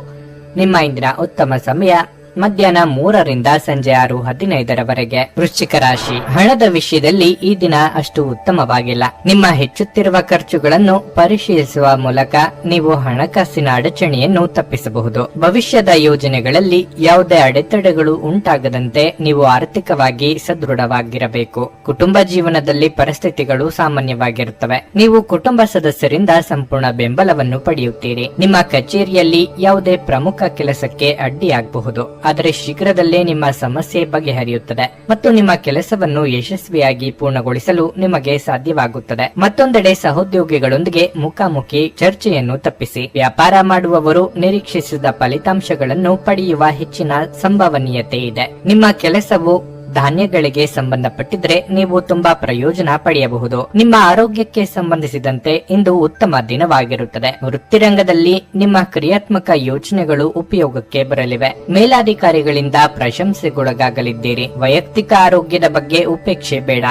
ನಿಮ್ಮ ಇಂದಿನ ಉತ್ತಮ ಸಮಯ ಮಧ್ಯಾಹ್ನ 3ರಿಂದ ಸಂಜೆ 6:15ರವರೆಗೆ. ವೃಶ್ಚಿಕ ರಾಶಿ, ಹಣದ ವಿಷಯದಲ್ಲಿ ಈ ದಿನ ಅಷ್ಟು ಉತ್ತಮವಾಗಿಲ್ಲ. ನಿಮ್ಮ ಹೆಚ್ಚುತ್ತಿರುವ ಖರ್ಚುಗಳನ್ನು ಪರಿಶೀಲಿಸುವ ಮೂಲಕ ನೀವು ಹಣಕಾಸಿನ ಅಡಚಣೆಯನ್ನು ತಪ್ಪಿಸಬಹುದು. ಭವಿಷ್ಯದ ಯೋಜನೆಗಳಲ್ಲಿ ಯಾವುದೇ ಅಡೆತಡೆಗಳು ಉಂಟಾಗದಂತೆ ನೀವು ಆರ್ಥಿಕವಾಗಿ ಸದೃಢವಾಗಿರಬೇಕು. ಕುಟುಂಬ ಜೀವನದಲ್ಲಿ ಪರಿಸ್ಥಿತಿಗಳು ಸಾಮಾನ್ಯವಾಗಿರುತ್ತವೆ. ನೀವು ಕುಟುಂಬ ಸದಸ್ಯರಿಂದ ಸಂಪೂರ್ಣ ಬೆಂಬಲವನ್ನು ಪಡೆಯುತ್ತೀರಿ. ನಿಮ್ಮ ಕಚೇರಿಯಲ್ಲಿ ಯಾವುದೇ ಪ್ರಮುಖ ಕೆಲಸಕ್ಕೆ ಅಡ್ಡಿಯಾಗಬಹುದು. ಆದರೆ ಶೀಘ್ರದಲ್ಲೇ ನಿಮ್ಮ ಸಮಸ್ಯೆ ಬಗೆಹರಿಯುತ್ತದೆ ಮತ್ತು ನಿಮ್ಮ ಕೆಲಸವನ್ನು ಯಶಸ್ವಿಯಾಗಿ ಪೂರ್ಣಗೊಳಿಸಲು ನಿಮಗೆ ಸಾಧ್ಯವಾಗುತ್ತದೆ. ಮತ್ತೊಂದೆಡೆ ಸಹೋದ್ಯೋಗಿಗಳೊಂದಿಗೆ ಮುಖಾಮುಖಿ ಚರ್ಚೆಯನ್ನು ತಪ್ಪಿಸಿ. ವ್ಯಾಪಾರ ಮಾಡುವವರು ನಿರೀಕ್ಷಿಸಿದ ಫಲಿತಾಂಶಗಳನ್ನು ಪಡೆಯುವ ಹೆಚ್ಚಿನ ಸಂಭವನೀಯತೆ ಇದೆ. ನಿಮ್ಮ ಕೆಲಸವು ಧಾನ್ಯಗಳಿಗೆ ಸಂಬಂಧಪಟ್ಟಿದ್ರೆ ನೀವು ತುಂಬಾ ಪ್ರಯೋಜನ ಪಡೆಯಬಹುದು. ನಿಮ್ಮ ಆರೋಗ್ಯಕ್ಕೆ ಸಂಬಂಧಿಸಿದಂತೆ ಇಂದು ಉತ್ತಮ ದಿನವಾಗಿರುತ್ತದೆ. ವೃತ್ತಿರಂಗದಲ್ಲಿ ನಿಮ್ಮ ಕ್ರಿಯಾತ್ಮಕ ಯೋಚನೆಗಳು ಉಪಯೋಗಕ್ಕೆ ಬರಲಿವೆ. ಮೇಲಾಧಿಕಾರಿಗಳಿಂದ ಪ್ರಶಂಸೆಗೊಳಗಾಗಲಿದ್ದೀರಿ. ವೈಯಕ್ತಿಕ ಆರೋಗ್ಯದ ಬಗ್ಗೆ ಉಪೇಕ್ಷೆ ಬೇಡ.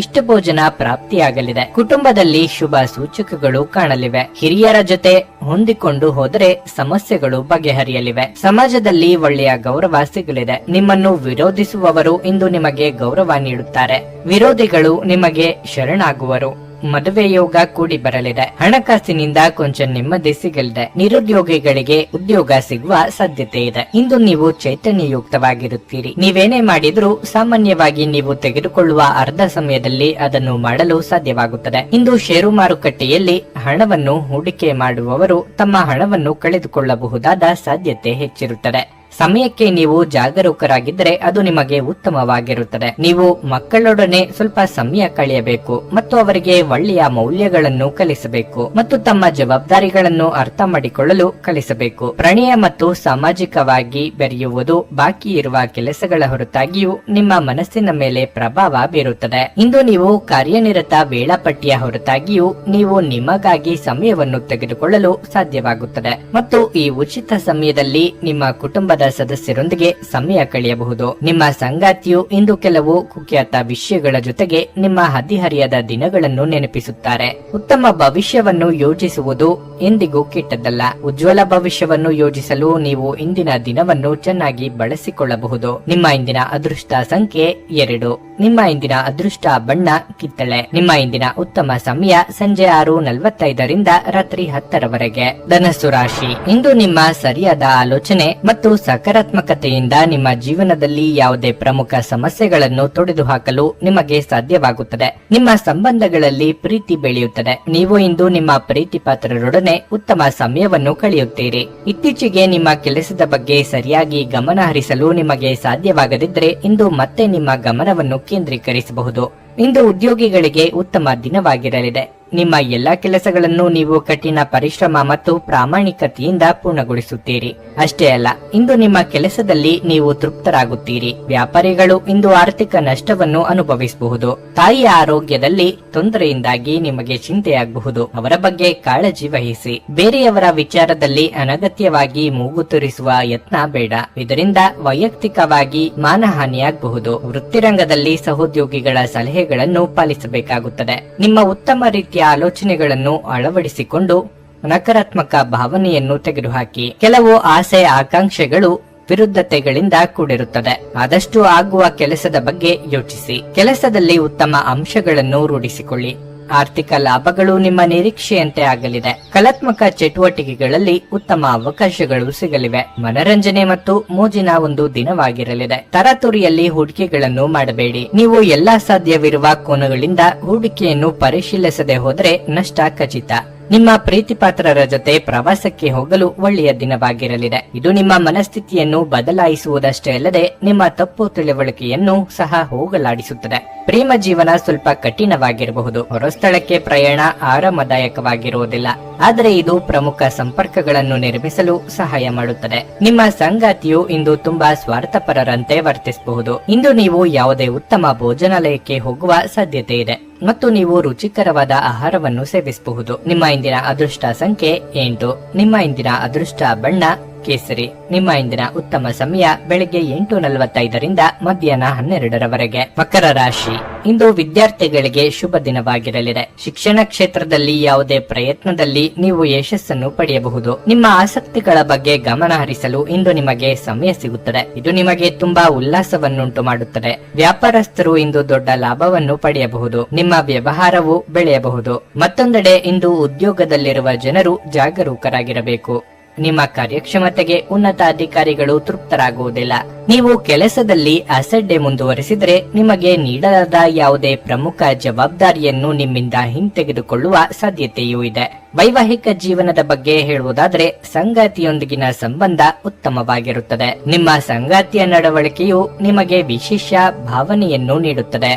ಇಷ್ಟ ಭೋಜನ ಪ್ರಾಪ್ತಿಯಾಗಲಿದೆ. ಕುಟುಂಬದಲ್ಲಿ ಶುಭ ಸೂಚಕಗಳು ಕಾಣಲಿವೆ. ಹಿರಿಯರ ಜೊತೆ ಹೊಂದಿಕೊಂಡು ಹೋದರೆ ಸಮಸ್ಯೆಗಳು ಬಗೆಹರಿಯಲಿವೆ. ಸಮಾಜದಲ್ಲಿ ಒಳ್ಳೆಯ ಗೌರವ ಸಿಗಲಿದೆ. ನಿಮ್ಮನ್ನು ವಿರೋಧಿಸುವವರು ಇಂದು ನಿಮಗೆ ಗೌರವ ನೀಡುತ್ತಾರೆ. ವಿರೋಧಿಗಳು ನಿಮಗೆ ಶರಣಾಗುವರು. ಮದುವೆ ಯೋಗ ಕೂಡಿ ಬರಲಿದೆ. ಹಣಕಾಸಿನಿಂದ ಕೊಂಚ ನೆಮ್ಮದಿ ಸಿಗಲಿದೆ. ನಿರುದ್ಯೋಗಿಗಳಿಗೆ ಉದ್ಯೋಗ ಸಿಗುವ ಸಾಧ್ಯತೆ ಇದೆ. ಇಂದು ನೀವು ಚೈತನ್ಯಯುಕ್ತವಾಗಿರುತ್ತೀರಿ. ನೀವೇನೇ ಮಾಡಿದ್ರೂ ಸಾಮಾನ್ಯವಾಗಿ ನೀವು ತೆಗೆದುಕೊಳ್ಳುವ ಅರ್ಧ ಸಮಯದಲ್ಲಿ ಅದನ್ನು ಮಾಡಲು ಸಾಧ್ಯವಾಗುತ್ತದೆ. ಇಂದು ಷೇರು ಮಾರುಕಟ್ಟೆಯಲ್ಲಿ ಹಣವನ್ನು ಹೂಡಿಕೆ ಮಾಡುವವರು ತಮ್ಮ ಹಣವನ್ನು ಕಳೆದುಕೊಳ್ಳಬಹುದಾದ ಸಾಧ್ಯತೆ ಹೆಚ್ಚಿರುತ್ತದೆ. ಸಮಯಕ್ಕೆ ನೀವು ಜಾಗರೂಕರಾಗಿದ್ದರೆ ಅದು ನಿಮಗೆ ಉತ್ತಮವಾಗಿರುತ್ತದೆ. ನೀವು ಮಕ್ಕಳೊಡನೆ ಸ್ವಲ್ಪ ಸಮಯ ಕಳೆಯಬೇಕು ಮತ್ತು ಅವರಿಗೆ ಒಳ್ಳೆಯ ಮೌಲ್ಯಗಳನ್ನು ಕಲಿಸಬೇಕು ಮತ್ತು ತಮ್ಮ ಜವಾಬ್ದಾರಿಗಳನ್ನು ಅರ್ಥ ಮಾಡಿಕೊಳ್ಳಲು ಕಲಿಸಬೇಕು. ಪ್ರಣಯ ಮತ್ತು ಸಾಮಾಜಿಕವಾಗಿ ಬೆರೆಯುವುದು ಬಾಕಿ ಇರುವ ಕೆಲಸಗಳ ಹೊರತಾಗಿಯೂ ನಿಮ್ಮ ಮನಸ್ಸಿನ ಮೇಲೆ ಪ್ರಭಾವ ಬೀರುತ್ತದೆ. ಇಂದು ನೀವು ಕಾರ್ಯನಿರತ ವೇಳಾಪಟ್ಟಿಯ ಹೊರತಾಗಿಯೂ ನೀವು ನಿಮಗಾಗಿ ಸಮಯವನ್ನು ತೆಗೆದುಕೊಳ್ಳಲು ಸಾಧ್ಯವಾಗುತ್ತದೆ ಮತ್ತು ಈ ಉಚಿತ ಸಮಯದಲ್ಲಿ ನಿಮ್ಮ ಕುಟುಂಬದ ಸದಸ್ಯರೊಂದಿಗೆ ಸಮಯ ಕಳೆಯಬಹುದು. ನಿಮ್ಮ ಸಂಗಾತಿಯು ಇಂದು ಕೆಲವು ಕುಖ್ಯಾತ ವಿಷಯಗಳ ಜೊತೆಗೆ ನಿಮ್ಮ ಹದಿಹರಿಯದ ದಿನಗಳನ್ನು ನೆನಪಿಸುತ್ತಾರೆ. ಉತ್ತಮ ಭವಿಷ್ಯವನ್ನು ಯೋಜಿಸುವುದು ಎಂದಿಗೂ ಕೆಟ್ಟದ್ದಲ್ಲ. ಉಜ್ವಲ ಭವಿಷ್ಯವನ್ನು ಯೋಜಿಸಲು ನೀವು ಇಂದಿನ ದಿನವನ್ನು ಚೆನ್ನಾಗಿ ಬಳಸಿಕೊಳ್ಳಬಹುದು. ನಿಮ್ಮ ಇಂದಿನ ಅದೃಷ್ಟ ಸಂಖ್ಯೆ 2. ನಿಮ್ಮ ಇಂದಿನ ಅದೃಷ್ಟ ಬಣ್ಣ ಕಿತ್ತಳೆ. ನಿಮ್ಮ ಇಂದಿನ ಉತ್ತಮ ಸಮಯ ಸಂಜೆ 6:45 ರಿಂದ ರಾತ್ರಿ 10ರವರೆಗೆ. ಧನಸ್ಸು ರಾಶಿ. ಇಂದು ನಿಮ್ಮ ಸರಿಯಾದ ಆಲೋಚನೆ ಮತ್ತು ಸಕಾರಾತ್ಮಕತೆಯಿಂದ ನಿಮ್ಮ ಜೀವನದಲ್ಲಿ ಯಾವುದೇ ಪ್ರಮುಖ ಸಮಸ್ಯೆಗಳನ್ನು ತೊಡೆದುಹಾಕಲು ನಿಮಗೆ ಸಾಧ್ಯವಾಗುತ್ತದೆ. ನಿಮ್ಮ ಸಂಬಂಧಗಳಲ್ಲಿ ಪ್ರೀತಿ ಬೆಳೆಯುತ್ತದೆ. ನೀವು ಇಂದು ನಿಮ್ಮ ಪ್ರೀತಿ ಪಾತ್ರರೊಡನೆ ಉತ್ತಮ ಸಮಯವನ್ನು ಕಳೆಯುತ್ತೀರಿ. ಇತ್ತೀಚೆಗೆ ನಿಮ್ಮ ಕೆಲಸದ ಬಗ್ಗೆ ಸರಿಯಾಗಿ ಗಮನ ಹರಿಸಲು ನಿಮಗೆ ಸಾಧ್ಯವಾಗದಿದ್ದರೆ ಇಂದು ಮತ್ತೆ ನಿಮ್ಮ ಗಮನವನ್ನು ಕೇಂದ್ರೀಕರಿಸಬಹುದು. ಇಂದು ಉದ್ಯೋಗಿಗಳಿಗೆ ಉತ್ತಮ ದಿನವಾಗಿರಲಿದೆ. ನಿಮ್ಮ ಎಲ್ಲಾ ಕೆಲಸಗಳನ್ನು ನೀವು ಕಠಿಣ ಪರಿಶ್ರಮ ಮತ್ತು ಪ್ರಾಮಾಣಿಕತೆಯಿಂದ ಪೂರ್ಣಗೊಳಿಸುತ್ತೀರಿ. ಅಷ್ಟೇ ಅಲ್ಲ, ಇಂದು ನಿಮ್ಮ ಕೆಲಸದಲ್ಲಿ ನೀವು ತೃಪ್ತರಾಗುತ್ತೀರಿ. ವ್ಯಾಪಾರಿಗಳು ಇಂದು ಆರ್ಥಿಕ ನಷ್ಟವನ್ನು ಅನುಭವಿಸಬಹುದು. ತಾಯಿಯ ಆರೋಗ್ಯದಲ್ಲಿ ತೊಂದರೆಯಿಂದಾಗಿ ನಿಮಗೆ ಚಿಂತೆಯಾಗಬಹುದು. ಅವರ ಬಗ್ಗೆ ಕಾಳಜಿ ವಹಿಸಿ. ಬೇರೆಯವರ ವಿಚಾರದಲ್ಲಿ ಅನಗತ್ಯವಾಗಿ ಮೂಗು ತೂರಿಸುವ ಯತ್ನ ಬೇಡ. ಇದರಿಂದ ವೈಯಕ್ತಿಕವಾಗಿ ಮಾನಹಾನಿಯಾಗಬಹುದು. ವೃತ್ತಿರಂಗದಲ್ಲಿ ಸಹೋದ್ಯೋಗಿಗಳ ಸಲಹೆಗಳನ್ನು ಪಾಲಿಸಬೇಕಾಗುತ್ತದೆ. ನಿಮ್ಮ ಉತ್ತಮ ರೀತಿಯ ಆಲೋಚನೆಗಳನ್ನು ಅಳವಡಿಸಿಕೊಂಡು ನಕಾರಾತ್ಮಕ ಭಾವನೆಯನ್ನು ತೆಗೆದುಹಾಕಿ. ಕೆಲವು ಆಸೆ ಆಕಾಂಕ್ಷೆಗಳು ವಿರುದ್ಧತೆಗಳಿಂದ ಕೂಡಿರುತ್ತದೆ. ಆದಷ್ಟು ಆಗುವ ಕೆಲಸದ ಬಗ್ಗೆ ಯೋಚಿಸಿ. ಕೆಲಸದಲ್ಲಿ ಉತ್ತಮ ಅಂಶಗಳನ್ನು ರೂಢಿಸಿಕೊಳ್ಳಿ. ಆರ್ಥಿಕ ಲಾಭಗಳು ನಿಮ್ಮ ನಿರೀಕ್ಷೆಯಂತೆ ಆಗಲಿದೆ. ಕಲಾತ್ಮಕ ಚಟುವಟಿಕೆಗಳಲ್ಲಿ ಉತ್ತಮ ಅವಕಾಶಗಳು ಸಿಗಲಿವೆ. ಮನರಂಜನೆ ಮತ್ತು ಮೋಜಿನ ಒಂದು ದಿನವಾಗಿರಲಿದೆ. ತರಾತುರಿಯಲ್ಲಿ ಹೂಡಿಕೆಗಳನ್ನು ಮಾಡಬೇಡಿ. ನೀವು ಎಲ್ಲಾ ಸಾಧ್ಯವಿರುವ ಕೋನಗಳಿಂದ ಹೂಡಿಕೆಯನ್ನು ಪರಿಶೀಲಿಸದೆ ಹೋದರೆ ನಷ್ಟ ಖಚಿತ. ನಿಮ್ಮ ಪ್ರೀತಿಪಾತ್ರರ ಜೊತೆ ಪ್ರವಾಸಕ್ಕೆ ಹೋಗಲು ಒಳ್ಳೆಯ ದಿನವಾಗಿರಲಿದೆ. ಇದು ನಿಮ್ಮ ಮನಸ್ಥಿತಿಯನ್ನು ಬದಲಾಯಿಸುವುದಷ್ಟೇ ಅಲ್ಲದೆ ನಿಮ್ಮ ತಪ್ಪು ತಿಳುವಳಿಕೆಯನ್ನು ಸಹ ಹೋಗಲಾಡಿಸುತ್ತದೆ. ಪ್ರೇಮ ಜೀವನ ಸ್ವಲ್ಪ ಕಠಿಣವಾಗಿರಬಹುದು. ಹೊರಸ್ಥಳಕ್ಕೆ ಪ್ರಯಾಣ ಆರಾಮದಾಯಕವಾಗಿರುವುದಿಲ್ಲ, ಆದರೆ ಇದು ಪ್ರಮುಖ ಸಂಪರ್ಕಗಳನ್ನು ನಿರ್ಮಿಸಲು ಸಹಾಯ ಮಾಡುತ್ತದೆ. ನಿಮ್ಮ ಸಂಗಾತಿಯು ಇಂದು ತುಂಬಾ ಸ್ವಾರ್ಥಪರರಂತೆ ವರ್ತಿಸಬಹುದು. ಇಂದು ನೀವು ಯಾವುದೇ ಉತ್ತಮ ಭೋಜನಾಲಯಕ್ಕೆ ಹೋಗುವ ಸಾಧ್ಯತೆ ಇದೆ ಮತ್ತು ನೀವು ರುಚಿಕರವಾದ ಆಹಾರವನ್ನು ಸೇವಿಸಬಹುದು. ನಿಮ್ಮ ಇಂದಿನ ಅದೃಷ್ಟ ಸಂಖ್ಯೆ 8. ನಿಮ್ಮ ಇಂದಿನ ಅದೃಷ್ಟ ಬಣ್ಣ ಕೇಸರಿ. ನಿಮ್ಮ ಇಂದಿನ ಉತ್ತಮ ಸಮಯ ಬೆಳಗ್ಗೆ 8:45 ರಿಂದ ಮಧ್ಯಾಹ್ನ 12ರವರೆಗೆ. ಮಕರ ರಾಶಿ. ಇಂದು ವಿದ್ಯಾರ್ಥಿಗಳಿಗೆ ಶುಭ ದಿನವಾಗಿರಲಿದೆ. ಶಿಕ್ಷಣ ಕ್ಷೇತ್ರದಲ್ಲಿ ಯಾವುದೇ ಪ್ರಯತ್ನದಲ್ಲಿ ನೀವು ಯಶಸ್ಸನ್ನು ಪಡೆಯಬಹುದು. ನಿಮ್ಮ ಆಸಕ್ತಿಗಳ ಬಗ್ಗೆ ಗಮನ ಹರಿಸಲು ಇಂದು ನಿಮಗೆ ಸಮಯ ಸಿಗುತ್ತದೆ. ಇದು ನಿಮಗೆ ತುಂಬಾ ಉಲ್ಲಾಸವನ್ನುಂಟು ಮಾಡುತ್ತದೆ. ವ್ಯಾಪಾರಸ್ಥರು ಇಂದು ದೊಡ್ಡ ಲಾಭವನ್ನು ಪಡೆಯಬಹುದು. ನಿಮ್ಮ ವ್ಯವಹಾರವು ಬೆಳೆಯಬಹುದು. ಮತ್ತೊಂದೆಡೆ ಇಂದು ಉದ್ಯೋಗದಲ್ಲಿರುವ ಜನರು ಜಾಗರೂಕರಾಗಿರಬೇಕು. ನಿಮ್ಮ ಕಾರ್ಯಕ್ಷಮತೆಗೆ ಉನ್ನತ ಅಧಿಕಾರಿಗಳು ತೃಪ್ತರಾಗುವುದಿಲ್ಲ. ನೀವು ಕೆಲಸದಲ್ಲಿ ಅಸಡ್ಡೆ ಮುಂದುವರಿಸಿದರೆ ನಿಮಗೆ ನೀಡಲಾದ ಯಾವುದೇ ಪ್ರಮುಖ ಜವಾಬ್ದಾರಿಯನ್ನು ನಿಮ್ಮಿಂದ ಹಿಂತೆಗೆದುಕೊಳ್ಳುವ ಸಾಧ್ಯತೆಯೂ ಇದೆ. ವೈವಾಹಿಕ ಜೀವನದ ಬಗ್ಗೆ ಹೇಳುವುದಾದರೆ ಸಂಗಾತಿಯೊಂದಿಗಿನ ಸಂಬಂಧ ಉತ್ತಮವಾಗಿರುತ್ತದೆ. ನಿಮ್ಮ ಸಂಗಾತಿಯ ನಡವಳಿಕೆಯು ನಿಮಗೆ ವಿಶೇಷ ಭಾವನೆಯನ್ನು ನೀಡುತ್ತದೆ.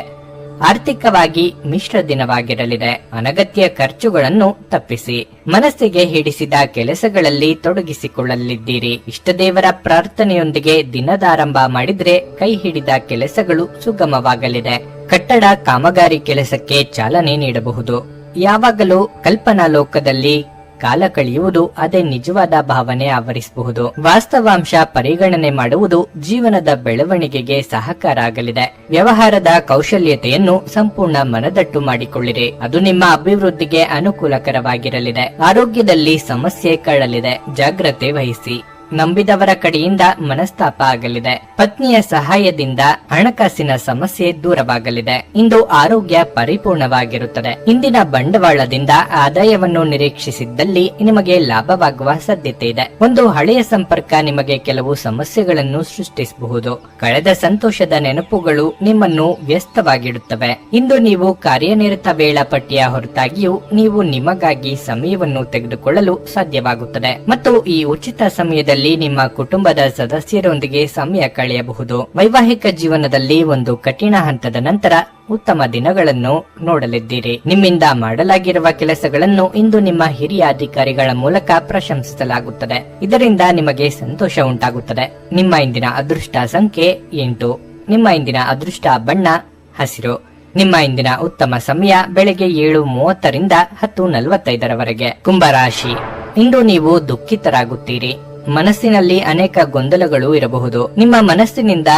ಆರ್ಥಿಕವಾಗಿ ಮಿಶ್ರ ದಿನವಾಗಿರಲಿದೆ. ಅನಗತ್ಯ ಖರ್ಚುಗಳನ್ನು ತಪ್ಪಿಸಿ. ಮನಸ್ಸಿಗೆ ಹಿಡಿಸಿದ ಕೆಲಸಗಳಲ್ಲಿ ತೊಡಗಿಸಿಕೊಳ್ಳಲಿದ್ದೀರಿ. ಇಷ್ಟದೇವರ ಪ್ರಾರ್ಥನೆಯೊಂದಿಗೆ ದಿನದಾರಂಭ ಮಾಡಿದ್ರೆ ಕೈ ಹಿಡಿದ ಕೆಲಸಗಳು ಸುಗಮವಾಗಲಿದೆ. ಕಟ್ಟಡ ಕಾಮಗಾರಿ ಕೆಲಸಕ್ಕೆ ಚಾಲನೆ ನೀಡಬಹುದು. ಯಾವಾಗಲೂ ಕಲ್ಪನಾ ಲೋಕದಲ್ಲಿ ಕಾಲ ಕಳೆಯುವುದು ಅದೇ ನಿಜವಾದ ಭಾವನೆ ಆವರಿಸಬಹುದು. ವಾಸ್ತವಾಂಶ ಪರಿಗಣನೆ ಮಾಡುವುದು ಜೀವನದ ಬೆಳವಣಿಗೆಗೆ ಸಹಕಾರ ಆಗಲಿದೆ. ವ್ಯವಹಾರದ ಕೌಶಲ್ಯತೆಯನ್ನು ಸಂಪೂರ್ಣ ಮನದಟ್ಟು ಮಾಡಿಕೊಳ್ಳಿರಿ, ಅದು ನಿಮ್ಮ ಅಭಿವೃದ್ಧಿಗೆ ಅನುಕೂಲಕರವಾಗಿರಲಿದೆ. ಆರೋಗ್ಯದಲ್ಲಿ ಸಮಸ್ಯೆ ಕಳ್ಳಲಿದೆ, ಜಾಗ್ರತೆ ವಹಿಸಿ. ನಂಬಿದವರ ಕಡೆಯಿಂದ ಮನಸ್ತಾಪ ಆಗಲಿದೆ. ಪತ್ನಿಯ ಸಹಾಯದಿಂದ ಹಣಕಾಸಿನ ಸಮಸ್ಯೆ ದೂರವಾಗಲಿದೆ. ಇಂದು ಆರೋಗ್ಯ ಪರಿಪೂರ್ಣವಾಗಿರುತ್ತದೆ. ಇಂದಿನ ಬಂಡವಾಳದಿಂದ ಆದಾಯವನ್ನು ನಿರೀಕ್ಷಿಸಿದ್ದಲ್ಲಿ ನಿಮಗೆ ಲಾಭವಾಗುವ ಸಾಧ್ಯತೆ ಇದೆ. ಒಂದು ಹಳೆಯ ಸಂಪರ್ಕ ನಿಮಗೆ ಕೆಲವು ಸಮಸ್ಯೆಗಳನ್ನು ಸೃಷ್ಟಿಸಬಹುದು. ಕಳೆದ ಸಂತೋಷದ ನೆನಪುಗಳು ನಿಮ್ಮನ್ನು ವ್ಯಸ್ತವಾಗಿಡುತ್ತವೆ. ಇಂದು ನೀವು ಕಾರ್ಯನಿರತ ವೇಳಾಪಟ್ಟಿಯ ಹೊರತಾಗಿಯೂ ನೀವು ನಿಮಗಾಗಿ ಸಮಯವನ್ನು ತೆಗೆದುಕೊಳ್ಳಲು ಸಾಧ್ಯವಾಗುತ್ತದೆ ಮತ್ತು ಈ ಉಚಿತ ಸಮಯದಲ್ಲಿ ನಿಮ್ಮ ಕುಟುಂಬದ ಸದಸ್ಯರೊಂದಿಗೆ ಸಮಯ ಕಳೆಯಬಹುದು. ವೈವಾಹಿಕ ಜೀವನದಲ್ಲಿ ಒಂದು ಕಠಿಣ ಹಂತದ ನಂತರ ಉತ್ತಮ ದಿನಗಳನ್ನು ನೋಡಲಿದ್ದೀರಿ. ನಿಮ್ಮಿಂದ ಮಾಡಲಾಗಿರುವ ಕೆಲಸಗಳನ್ನು ಇಂದು ನಿಮ್ಮ ಹಿರಿಯ ಅಧಿಕಾರಿಗಳ ಮೂಲಕ ಪ್ರಶಂಸಿಸಲಾಗುತ್ತದೆ. ಇದರಿಂದ ನಿಮಗೆ ಸಂತೋಷ ಉಂಟಾಗುತ್ತದೆ. ನಿಮ್ಮ ಇಂದಿನ ಅದೃಷ್ಟ ಸಂಖ್ಯೆ 8. ನಿಮ್ಮ ಇಂದಿನ ಅದೃಷ್ಟ ಬಣ್ಣ ಹಸಿರು. ನಿಮ್ಮ ಇಂದಿನ ಉತ್ತಮ ಸಮಯ ಬೆಳಗ್ಗೆ 7:30 ರಿಂದ 10:45 ಕುಂಭರಾಶಿ. ಇಂದು ನೀವು ದುಃಖಿತರಾಗುತ್ತೀರಿ. ಮನಸ್ಸಿನಲ್ಲಿ ಅನೇಕ ಗೊಂದಲಗಳು ಇರಬಹುದು. ನಿಮ್ಮ ಮನಸ್ಸಿನಿಂದ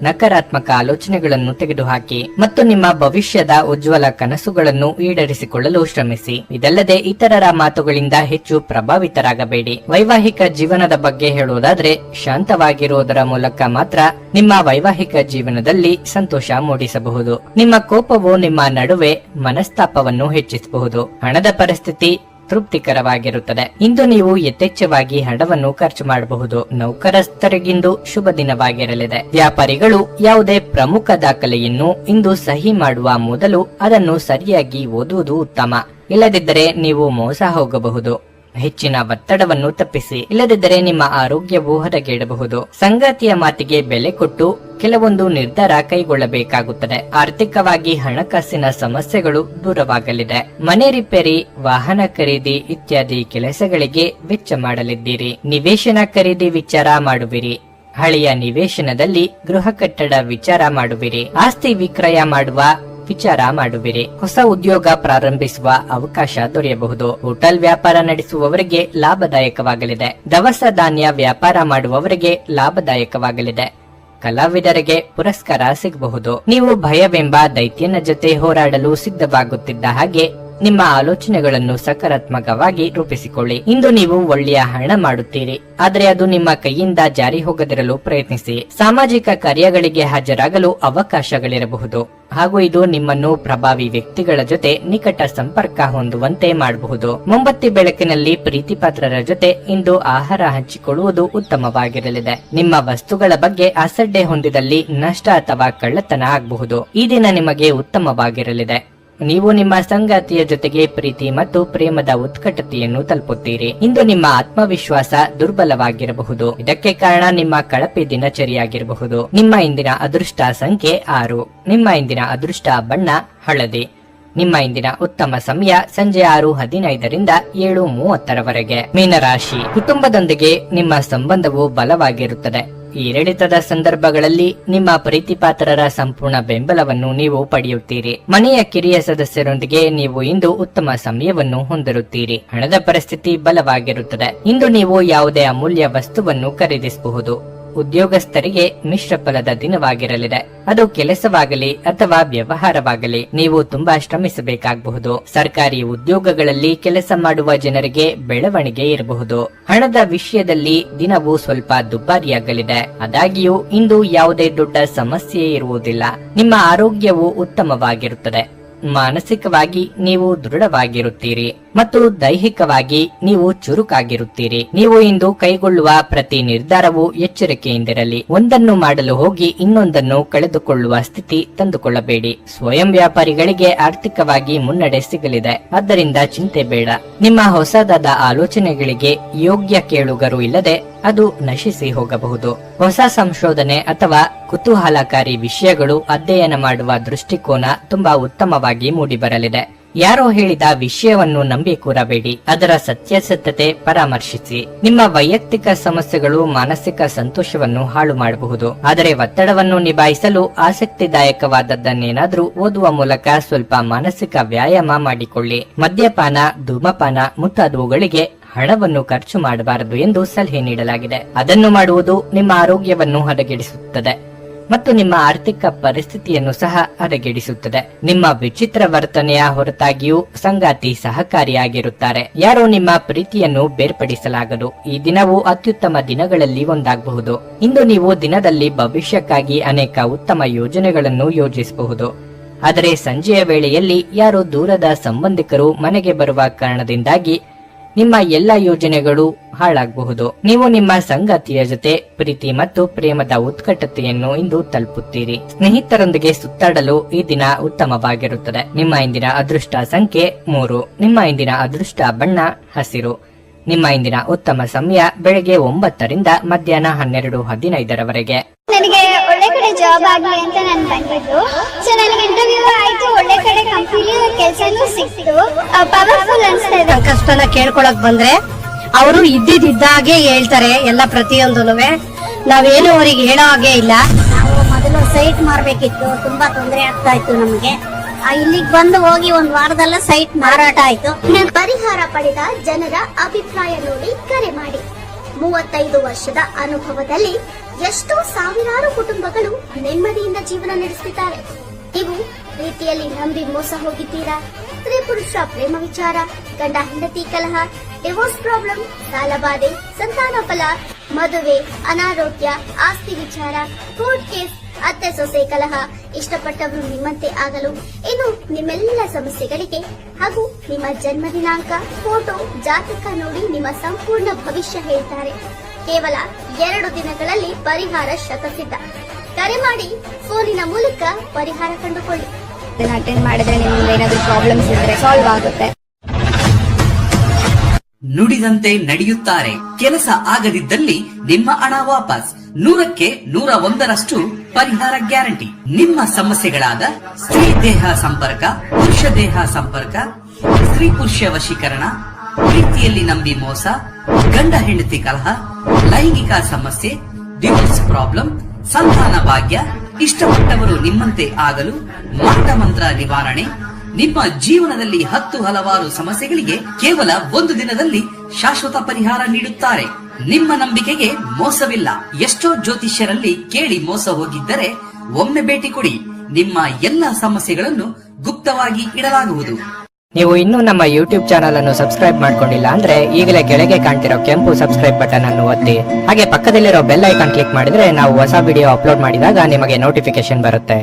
ನಕಾರಾತ್ಮಕ ಆಲೋಚನೆಗಳನ್ನು ತೆಗೆದುಹಾಕಿ ಮತ್ತು ನಿಮ್ಮ ಭವಿಷ್ಯದ ಉಜ್ವಲ ಕನಸುಗಳನ್ನು ಈಡೇರಿಸಿಕೊಳ್ಳಲು ಶ್ರಮಿಸಿ. ಇದಲ್ಲದೆ ಇತರರ ಮಾತುಗಳಿಂದ ಹೆಚ್ಚು ಪ್ರಭಾವಿತರಾಗಬೇಡಿ. ವೈವಾಹಿಕ ಜೀವನದ ಬಗ್ಗೆ ಹೇಳುವುದಾದ್ರೆ, ಶಾಂತವಾಗಿರುವುದರ ಮೂಲಕ ಮಾತ್ರ ನಿಮ್ಮ ವೈವಾಹಿಕ ಜೀವನದಲ್ಲಿ ಸಂತೋಷ ಮೂಡಿಸಬಹುದು. ನಿಮ್ಮ ಕೋಪವು ನಿಮ್ಮ ನಡುವೆ ಮನಸ್ತಾಪವನ್ನು ಹೆಚ್ಚಿಸಬಹುದು. ಹಣದ ಪರಿಸ್ಥಿತಿ ತೃಪ್ತಿಕರವಾಗಿರುತ್ತದೆ. ಇಂದು ನೀವು ಯಥೇಚ್ಛವಾಗಿ ಹಣವನ್ನು ಖರ್ಚು ಮಾಡಬಹುದು. ನೌಕರಸ್ಥರಿಗಿಂದು ಶುಭ ದಿನವಾಗಿರಲಿದೆ. ವ್ಯಾಪಾರಿಗಳು ಯಾವುದೇ ಪ್ರಮುಖ ದಾಖಲೆಯನ್ನು ಇಂದು ಸಹಿ ಮಾಡುವ ಮೊದಲು ಅದನ್ನು ಸರಿಯಾಗಿ ಓದುವುದು ಉತ್ತಮ. ಇಲ್ಲದಿದ್ದರೆ ನೀವು ಮೋಸ ಹೋಗಬಹುದು. ಹೆಚ್ಚಿನ ಒತ್ತಡವನ್ನು ತಪ್ಪಿಸಿ, ಇಲ್ಲದಿದ್ದರೆ ನಿಮ್ಮ ಆರೋಗ್ಯವು ಹೊರಗೆಡಬಹುದು. ಸಂಗಾತಿಯ ಮಾತಿಗೆ ಬೆಲೆ ಕೊಟ್ಟು ಕೆಲವೊಂದು ನಿರ್ಧಾರ ಕೈಗೊಳ್ಳಬೇಕಾಗುತ್ತದೆ. ಆರ್ಥಿಕವಾಗಿ ಹಣಕಾಸಿನ ಸಮಸ್ಯೆಗಳು ದೂರವಾಗಲಿದೆ. ಮನೆ ರಿಪೇರಿ, ವಾಹನ ಖರೀದಿ ಇತ್ಯಾದಿ ಕೆಲಸಗಳಿಗೆ ವೆಚ್ಚ ಮಾಡಲಿದ್ದೀರಿ. ನಿವೇಶನ ಖರೀದಿ ವಿಚಾರ ಮಾಡುವಿರಿ. ಹಳೆಯ ನಿವೇಶನದಲ್ಲಿ ಗೃಹ ಕಟ್ಟಡ ವಿಚಾರ ಮಾಡುವಿರಿ. ಆಸ್ತಿ ವಿಕ್ರಯ ಮಾಡುವ ವಿಚಾರ ಮಾಡುವಿರಿ. ಹೊಸ ಉದ್ಯೋಗ ಪ್ರಾರಂಭಿಸುವ ಅವಕಾಶ ದೊರೆಯಬಹುದು. ಹೋಟೆಲ್ ವ್ಯಾಪಾರ ನಡೆಸುವವರಿಗೆ ಲಾಭದಾಯಕವಾಗಲಿದೆ. ದವಸ ಧಾನ್ಯ ವ್ಯಾಪಾರ ಮಾಡುವವರಿಗೆ ಲಾಭದಾಯಕವಾಗಲಿದೆ. ಕಲಾವಿದರಿಗೆ ಪುರಸ್ಕಾರ ಸಿಗಬಹುದು. ನೀವು ಭಯವೆಂಬ ದೈತ್ಯನ ಜೊತೆ ಹೋರಾಡಲು ಸಿದ್ಧವಾಗುತ್ತಿದ್ದ ಹಾಗೆ ನಿಮ್ಮ ಆಲೋಚನೆಗಳನ್ನು ಸಕಾರಾತ್ಮಕವಾಗಿ ರೂಪಿಸಿಕೊಳ್ಳಿ. ಇಂದು ನೀವು ಒಳ್ಳೆಯ ಹಣ ಮಾಡುತ್ತೀರಿ, ಆದರೆ ಅದು ನಿಮ್ಮ ಕೈಯಿಂದ ಜಾರಿ ಹೋಗದಿರಲು ಪ್ರಯತ್ನಿಸಿ. ಸಾಮಾಜಿಕ ಕಾರ್ಯಗಳಿಗೆ ಹಾಜರಾಗಲು ಅವಕಾಶಗಳಿರಬಹುದು ಹಾಗೂ ಇದು ನಿಮ್ಮನ್ನು ಪ್ರಭಾವಿ ವ್ಯಕ್ತಿಗಳ ಜೊತೆ ನಿಕಟ ಸಂಪರ್ಕ ಹೊಂದುವಂತೆ ಮಾಡಬಹುದು. ಮೊಂಬತ್ತಿ ಬೆಳಕಿನಲ್ಲಿ ಪ್ರೀತಿಪಾತ್ರರ ಜೊತೆ ಇಂದು ಆಹಾರ ಹಂಚಿಕೊಳ್ಳುವುದು ಉತ್ತಮವಾಗಿರಲಿದೆ. ನಿಮ್ಮ ವಸ್ತುಗಳ ಬಗ್ಗೆ ಅಸಡ್ಡೆ ಹೊಂದಿದಲ್ಲಿ ನಷ್ಟ ಅಥವಾ ಕಳ್ಳತನ ಆಗಬಹುದು. ಈ ದಿನ ನಿಮಗೆ ಉತ್ತಮವಾಗಿರಲಿದೆ. ನೀವು ನಿಮ್ಮ ಸಂಗಾತಿಯ ಜೊತೆಗೆ ಪ್ರೀತಿ ಮತ್ತು ಪ್ರೇಮದ ಉತ್ಕಟತೆಯನ್ನು ತಲುಪುತ್ತೀರಿ. ಇಂದು ನಿಮ್ಮ ಆತ್ಮವಿಶ್ವಾಸ ದುರ್ಬಲವಾಗಿರಬಹುದು. ಇದಕ್ಕೆ ಕಾರಣ ನಿಮ್ಮ ಕಳಪೆ ದಿನಚರಿಯಾಗಿರಬಹುದು. ನಿಮ್ಮ ಇಂದಿನ ಅದೃಷ್ಟ ಸಂಖ್ಯೆ 6. ನಿಮ್ಮ ಇಂದಿನ ಅದೃಷ್ಟ ಬಣ್ಣ ಹಳದಿ. ನಿಮ್ಮ ಇಂದಿನ ಉತ್ತಮ ಸಮಯ ಸಂಜೆ 6:15 ರಿಂದ 7:30 ಮೀನರಾಶಿ. ಕುಟುಂಬದೊಂದಿಗೆ ನಿಮ್ಮ ಸಂಬಂಧವು ಬಲವಾಗಿರುತ್ತದೆ. ಈ ಏರಿಳಿತದ ಸಂದರ್ಭಗಳಲ್ಲಿ ನಿಮ್ಮ ಪ್ರೀತಿಪಾತ್ರರ ಸಂಪೂರ್ಣ ಬೆಂಬಲವನ್ನು ನೀವು ಪಡೆಯುತ್ತೀರಿ. ಮನೆಯ ಕಿರಿಯ ಸದಸ್ಯರೊಂದಿಗೆ ನೀವು ಇಂದು ಉತ್ತಮ ಸಮಯವನ್ನು ಹೊಂದಿರುತ್ತೀರಿ. ಹಣದ ಪರಿಸ್ಥಿತಿ ಬಲವಾಗಿರುತ್ತದೆ. ಇಂದು ನೀವು ಯಾವುದೇ ಅಮೂಲ್ಯ ವಸ್ತುವನ್ನು ಖರೀದಿಸಬಹುದು. ಉದ್ಯೋಗಸ್ಥರಿಗೆ ಮಿಶ್ರ ಫಲದ ದಿನವಾಗಿರಲಿದೆ. ಅದು ಕೆಲಸವಾಗಲಿ ಅಥವಾ ವ್ಯವಹಾರವಾಗಲಿ ನೀವು ತುಂಬಾ ಶ್ರಮಿಸಬೇಕಾಗಬಹುದು. ಸರ್ಕಾರಿ ಉದ್ಯೋಗಗಳಲ್ಲಿ ಕೆಲಸ ಮಾಡುವ ಜನರಿಗೆ ಬೆಳವಣಿಗೆ ಇರಬಹುದು. ಹಣದ ವಿಷಯದಲ್ಲಿ ದಿನವೂ ಸ್ವಲ್ಪ ದುಬಾರಿಯಾಗಲಿದೆ. ಆದಾಗ್ಯೂ ಇಂದು ಯಾವುದೇ ದೊಡ್ಡ ಸಮಸ್ಯೆ ಇರುವುದಿಲ್ಲ. ನಿಮ್ಮ ಆರೋಗ್ಯವು ಉತ್ತಮವಾಗಿರುತ್ತದೆ. ಮಾನಸಿಕವಾಗಿ ನೀವು ದೃಢವಾಗಿರುತ್ತೀರಿ ಮತ್ತು ದೈಹಿಕವಾಗಿ ನೀವು ಚುರುಕಾಗಿರುತ್ತೀರಿ. ನೀವು ಇಂದು ಕೈಗೊಳ್ಳುವ ಪ್ರತಿ ನಿರ್ಧಾರವು ಎಚ್ಚರಿಕೆಯಿಂದಿರಲಿ. ಒಂದನ್ನು ಮಾಡಲು ಹೋಗಿ ಇನ್ನೊಂದನ್ನು ಕಳೆದುಕೊಳ್ಳುವ ಸ್ಥಿತಿ ತಂದುಕೊಳ್ಳಬೇಡಿ. ಸ್ವಯಂ ವ್ಯಾಪಾರಿಗಳಿಗೆ ಆರ್ಥಿಕವಾಗಿ ಮುನ್ನಡೆ ಸಿಗಲಿದೆ, ಆದ್ದರಿಂದ ಚಿಂತೆ ಬೇಡ. ನಿಮ್ಮ ಹೊಸದಾದ ಆಲೋಚನೆಗಳಿಗೆ ಯೋಗ್ಯ ಕೇಳುಗರು ಇಲ್ಲದೆ ಅದು ನಶಿಸಿ ಹೋಗಬಹುದು. ಹೊಸ ಸಂಶೋಧನೆ ಅಥವಾ ಕುತೂಹಲಕಾರಿ ವಿಷಯಗಳು ಅಧ್ಯಯನ ಮಾಡುವ ದೃಷ್ಟಿಕೋನ ತುಂಬಾ ಉತ್ತಮವಾಗಿ ಮೂಡಿಬರಲಿದೆ. ಯಾರೋ ಹೇಳಿದ ವಿಷಯವನ್ನು ನಂಬಿ ಕೂರಬೇಡಿ, ಅದರ ಸತ್ಯಾಸತ್ಯತೆ ಪರಾಮರ್ಶಿಸಿ. ನಿಮ್ಮ ವೈಯಕ್ತಿಕ ಸಮಸ್ಯೆಗಳು ಮಾನಸಿಕ ಸಂತೋಷವನ್ನು ಹಾಳು ಮಾಡಬಹುದು, ಆದರೆ ಒತ್ತಡವನ್ನು ನಿಭಾಯಿಸಲು ಆಸಕ್ತಿದಾಯಕವಾದದ್ದನ್ನೇನಾದ್ರೂ ಓದುವ ಮೂಲಕ ಸ್ವಲ್ಪ ಮಾನಸಿಕ ವ್ಯಾಯಾಮ ಮಾಡಿಕೊಳ್ಳಿ. ಮದ್ಯಪಾನ, ಧೂಮಪಾನ ಮುಂತಾದವುಗಳಿಗೆ ಹಣವನ್ನು ಖರ್ಚು ಮಾಡಬಾರದು ಎಂದು ಸಲಹೆ ನೀಡಲಾಗಿದೆ. ಅದನ್ನು ಮಾಡುವುದು ನಿಮ್ಮ ಆರೋಗ್ಯವನ್ನು ಹದಗೆಡಿಸುತ್ತದೆ ಮತ್ತು ನಿಮ್ಮ ಆರ್ಥಿಕ ಪರಿಸ್ಥಿತಿಯನ್ನು ಸಹ ಹದಗೆಡಿಸುತ್ತದೆ. ನಿಮ್ಮ ವಿಚಿತ್ರ ವರ್ತನೆಯ ಹೊರತಾಗಿಯೂ ಸಂಗಾತಿ ಸಹಕಾರಿಯಾಗಿರುತ್ತಾರೆ. ಯಾರೋ ನಿಮ್ಮ ಪ್ರೀತಿಯನ್ನು ಬೇರ್ಪಡಿಸಲಾಗದು. ಈ ದಿನವು ಅತ್ಯುತ್ತಮ ದಿನಗಳಲ್ಲಿ ಒಂದಾಗಬಹುದು. ಇಂದು ನೀವು ದಿನದಲ್ಲಿ ಭವಿಷ್ಯಕ್ಕಾಗಿ ಅನೇಕ ಉತ್ತಮ ಯೋಜನೆಗಳನ್ನು ಯೋಜಿಸಬಹುದು. ಆದರೆ ಸಂಜೆಯ ವೇಳೆಯಲ್ಲಿ ಯಾರೋ ದೂರದ ಸಂಬಂಧಿಕರು ಮನೆಗೆ ಬರುವ ಕಾರಣದಿಂದಾಗಿ ನಿಮ್ಮ ಎಲ್ಲ ಯೋಜನೆಗಳು ಹಾಳಾಗಬಹುದು. ನೀವು ನಿಮ್ಮ ಸಂಗಾತಿಯ ಜೊತೆ ಪ್ರೀತಿ ಮತ್ತು ಪ್ರೇಮದ ಉತ್ಕಟತೆಯನ್ನು ಇಂದು ತಲುಪುತ್ತೀರಿ. ಸ್ನೇಹಿತರೊಂದಿಗೆ ಸುತ್ತಾಡಲು ಈ ದಿನ ಉತ್ತಮವಾಗಿರುತ್ತದೆ. ನಿಮ್ಮ ಇಂದಿನ ಅದೃಷ್ಟ ಸಂಖ್ಯೆ 3. ನಿಮ್ಮ ಇಂದಿನ ಅದೃಷ್ಟ ಬಣ್ಣ ಹಸಿರು. ನಿಮ್ಮ ಇಂದಿನ ಉತ್ತಮ ಸಮಯ ಬೆಳಗ್ಗೆ 9 ರಿಂದ ಮಧ್ಯಾಹ್ನ 12:15 ನನಗೆ ಒಳ್ಳೆ ಕಡೆ ಜಾಬ್ ಆಗ್ಲಿ ಅಂತ ನಾನು ಬಂದಿದ್ದು. ಸೊ ನನಗೆ ಇಂಟರ್ವ್ಯೂ ಆಯ್ತು, ಒಳ್ಳೆ ಕಡೆ ಕಂಪನಿ ಕೆಲಸನೂ ಸಿಕ್ತು. ಪವರ್ಫುಲ್ ಅನ್ಸ್ತಾ ಇದೆ. ಕಷ್ಟನ ಕೇಳ್ಕೊಳಕ್ ಬಂದ್ರೆ ಅವರು ಇದ್ದಿದ್ದಾಗೆ ಹೇಳ್ತಾರೆ ಎಲ್ಲ ಪ್ರತಿಯೊಂದೂನುವೆ. ನಾವೇನು ಅವರಿಗೆ ಹೇಳೋ ಹಾಗೆ ಇಲ್ಲ. ನಾವು ಮೊದಲು ಸೈಟ್ ಮಾರ್ಬೇಕಿತ್ತು, ತುಂಬಾ ತೊಂದರೆ ಆಗ್ತಾ ಇತ್ತು ನಮಗೆ. ಇಲ್ಲಿಗೆ ಬಂದು ಹೋಗಿ ಒಂದ್ ವಾರದಲ್ಲ ಸೈಟ್ ಮಾರಾಟ ಆಯ್ತು. ಪರಿಹಾರ ಪಡೆದ ಜನರ ಅಭಿಪ್ರಾಯ ನೋಡಿ ಕರೆ ಮಾಡಿ. 35 ವರ್ಷದ ಅನುಭವದಲ್ಲಿ ಎಷ್ಟೋ ಸಾವಿರಾರು ಕುಟುಂಬಗಳು ನೆಮ್ಮದಿಯಿಂದ ಜೀವನ ನಡೆಸುತ್ತಿದ್ದಾರೆ. ನೀವು ಪ್ರೀತಿಯಲ್ಲಿ ನಂಬಿ ಮೋಸ ಹೋಗಿದ್ದೀರಾ? ಸ್ತ್ರೀ ಪುರುಷ ಪ್ರೇಮ ವಿಚಾರ, ಗಂಡ ಹೆಂಡತಿ ಕಲಹ, ಡಿವೋರ್ಸ್ ಪ್ರಾಬ್ಲಮ್, ಸಾಲಬಾಧೆ, ಸಂತಾನ ಫಲ, ಮದುವೆ, ಅನಾರೋಗ್ಯ, ಆಸ್ತಿ ವಿಚಾರ, ಕೋರ್ಟ್ ಕೇಸ್, ಅತ್ತೆ ಸೊಸೆ ಕಲಹ, ಇಷ್ಟಪಟ್ಟವರು ನಿಮ್ಮಂತೆ ಆಗಲು, ಇನ್ನು ನಿಮ್ಮೆಲ್ಲ ಸಮಸ್ಯೆಗಳಿಗೆ ಹಾಗೂ ನಿಮ್ಮ ಜನ್ಮ ದಿನಾಂಕ, ಫೋಟೋ, ಜಾತಕ ನೋಡಿ ನಿಮ್ಮ ಸಂಪೂರ್ಣ ಭವಿಷ್ಯ ಹೇಳ್ತಾರೆ. ಕೇವಲ 2 ದಿನಗಳಲ್ಲಿ ಪರಿಹಾರ ಶತಸಿದ್ಧ. ಕರೆ ಮಾಡಿ ಫೋನಿನ ಮೂಲಕ ಪರಿಹಾರ ಕಂಡುಕೊಳ್ಳಿ. ಅಟೆಂಡ್ ಮಾಡಿದ್ರೆ ನಿಮ್ಗೆ ಏನಾದ್ರು ಪ್ರಾಬ್ಲಮ್ಸ್ ಇದ್ರೆ ಸಾಲ್ವ್ ಆಗುತ್ತೆ. ನುಡಿದಂತೆ ನಡೆಯುತ್ತಾರೆ. ಕೆಲಸ ಆಗದಿದ್ದಲ್ಲಿ ನಿಮ್ಮ ಹಣ ವಾಪಸ್. 100ಕ್ಕೆ 101ರಷ್ಟು ಪರಿಹಾರ ಗ್ಯಾರಂಟಿ. ನಿಮ್ಮ ಸಮಸ್ಯೆಗಳಾದ ಸ್ತ್ರೀ ದೇಹ ಸಂಪರ್ಕ, ಪುರುಷ ದೇಹ ಸಂಪರ್ಕ, ಸ್ತ್ರೀ ಪುರುಷ ವಶೀಕರಣ, ಪ್ರೀತಿಯಲ್ಲಿ ನಂಬಿ ಮೋಸ, ಗಂಡ ಹೆಂಡತಿ ಕಲಹ, ಲೈಂಗಿಕ ಸಮಸ್ಯೆ, ಡಿವೋರ್ಸ್ ಪ್ರಾಬ್ಲಮ್, ಸಂತಾನ ಭಾಗ್ಯ, ಇಷ್ಟಪಟ್ಟವರು ನಿಮ್ಮಂತೆ ಆಗಲು, ಮಾಟ ಮಂತ್ರ ನಿವಾರಣೆ, ನಿಮ್ಮ ಜೀವನದಲ್ಲಿ 10 ಹಲವಾರು ಸಮಸ್ಯೆಗಳಿಗೆ ಕೇವಲ 1 ದಿನದಲ್ಲಿ ಶಾಶ್ವತ ಪರಿಹಾರ ನೀಡುತ್ತಾರೆ. ನಿಮ್ಮ ನಂಬಿಕೆಗೆ ಮೋಸವಿಲ್ಲ. ಎಷ್ಟೋ ಜ್ಯೋತಿಷ್ಯರಲ್ಲಿ ಕೇಳಿ ಮೋಸ ಹೋಗಿದ್ದರೆ ಒಮ್ಮೆ ಭೇಟಿ ಕೊಡಿ. ನಿಮ್ಮ ಎಲ್ಲ ಸಮಸ್ಯೆಗಳನ್ನು ಗುಪ್ತವಾಗಿ ಇಡಲಾಗುವುದು. ನೀವು ಇನ್ನೂ ನಮ್ಮ ಯೂಟ್ಯೂಬ್ ಚಾನಲ್ ಅನ್ನು ಸಬ್ಸ್ಕ್ರೈಬ್ ಮಾಡ್ಕೊಂಡಿಲ್ಲ ಅಂದ್ರೆ ಈಗಲೇ ಕೆಳಗೆ ಕಾಣ್ತಿರೋ ಕೆಂಪು ಸಬ್ಸ್ಕ್ರೈಬ್ ಬಟನ್ ಅನ್ನು ಒತ್ತಿ. ಹಾಗೆ ಪಕ್ಕದಲ್ಲಿರೋ ಬೆಲ್ ಐಕಾನ್ ಕ್ಲಿಕ್ ಮಾಡಿದ್ರೆ ನಾವು ಹೊಸ ವಿಡಿಯೋ ಅಪ್ಲೋಡ್ ಮಾಡಿದಾಗ ನಿಮಗೆ ನೋಟಿಫಿಕೇಶನ್ ಬರುತ್ತೆ.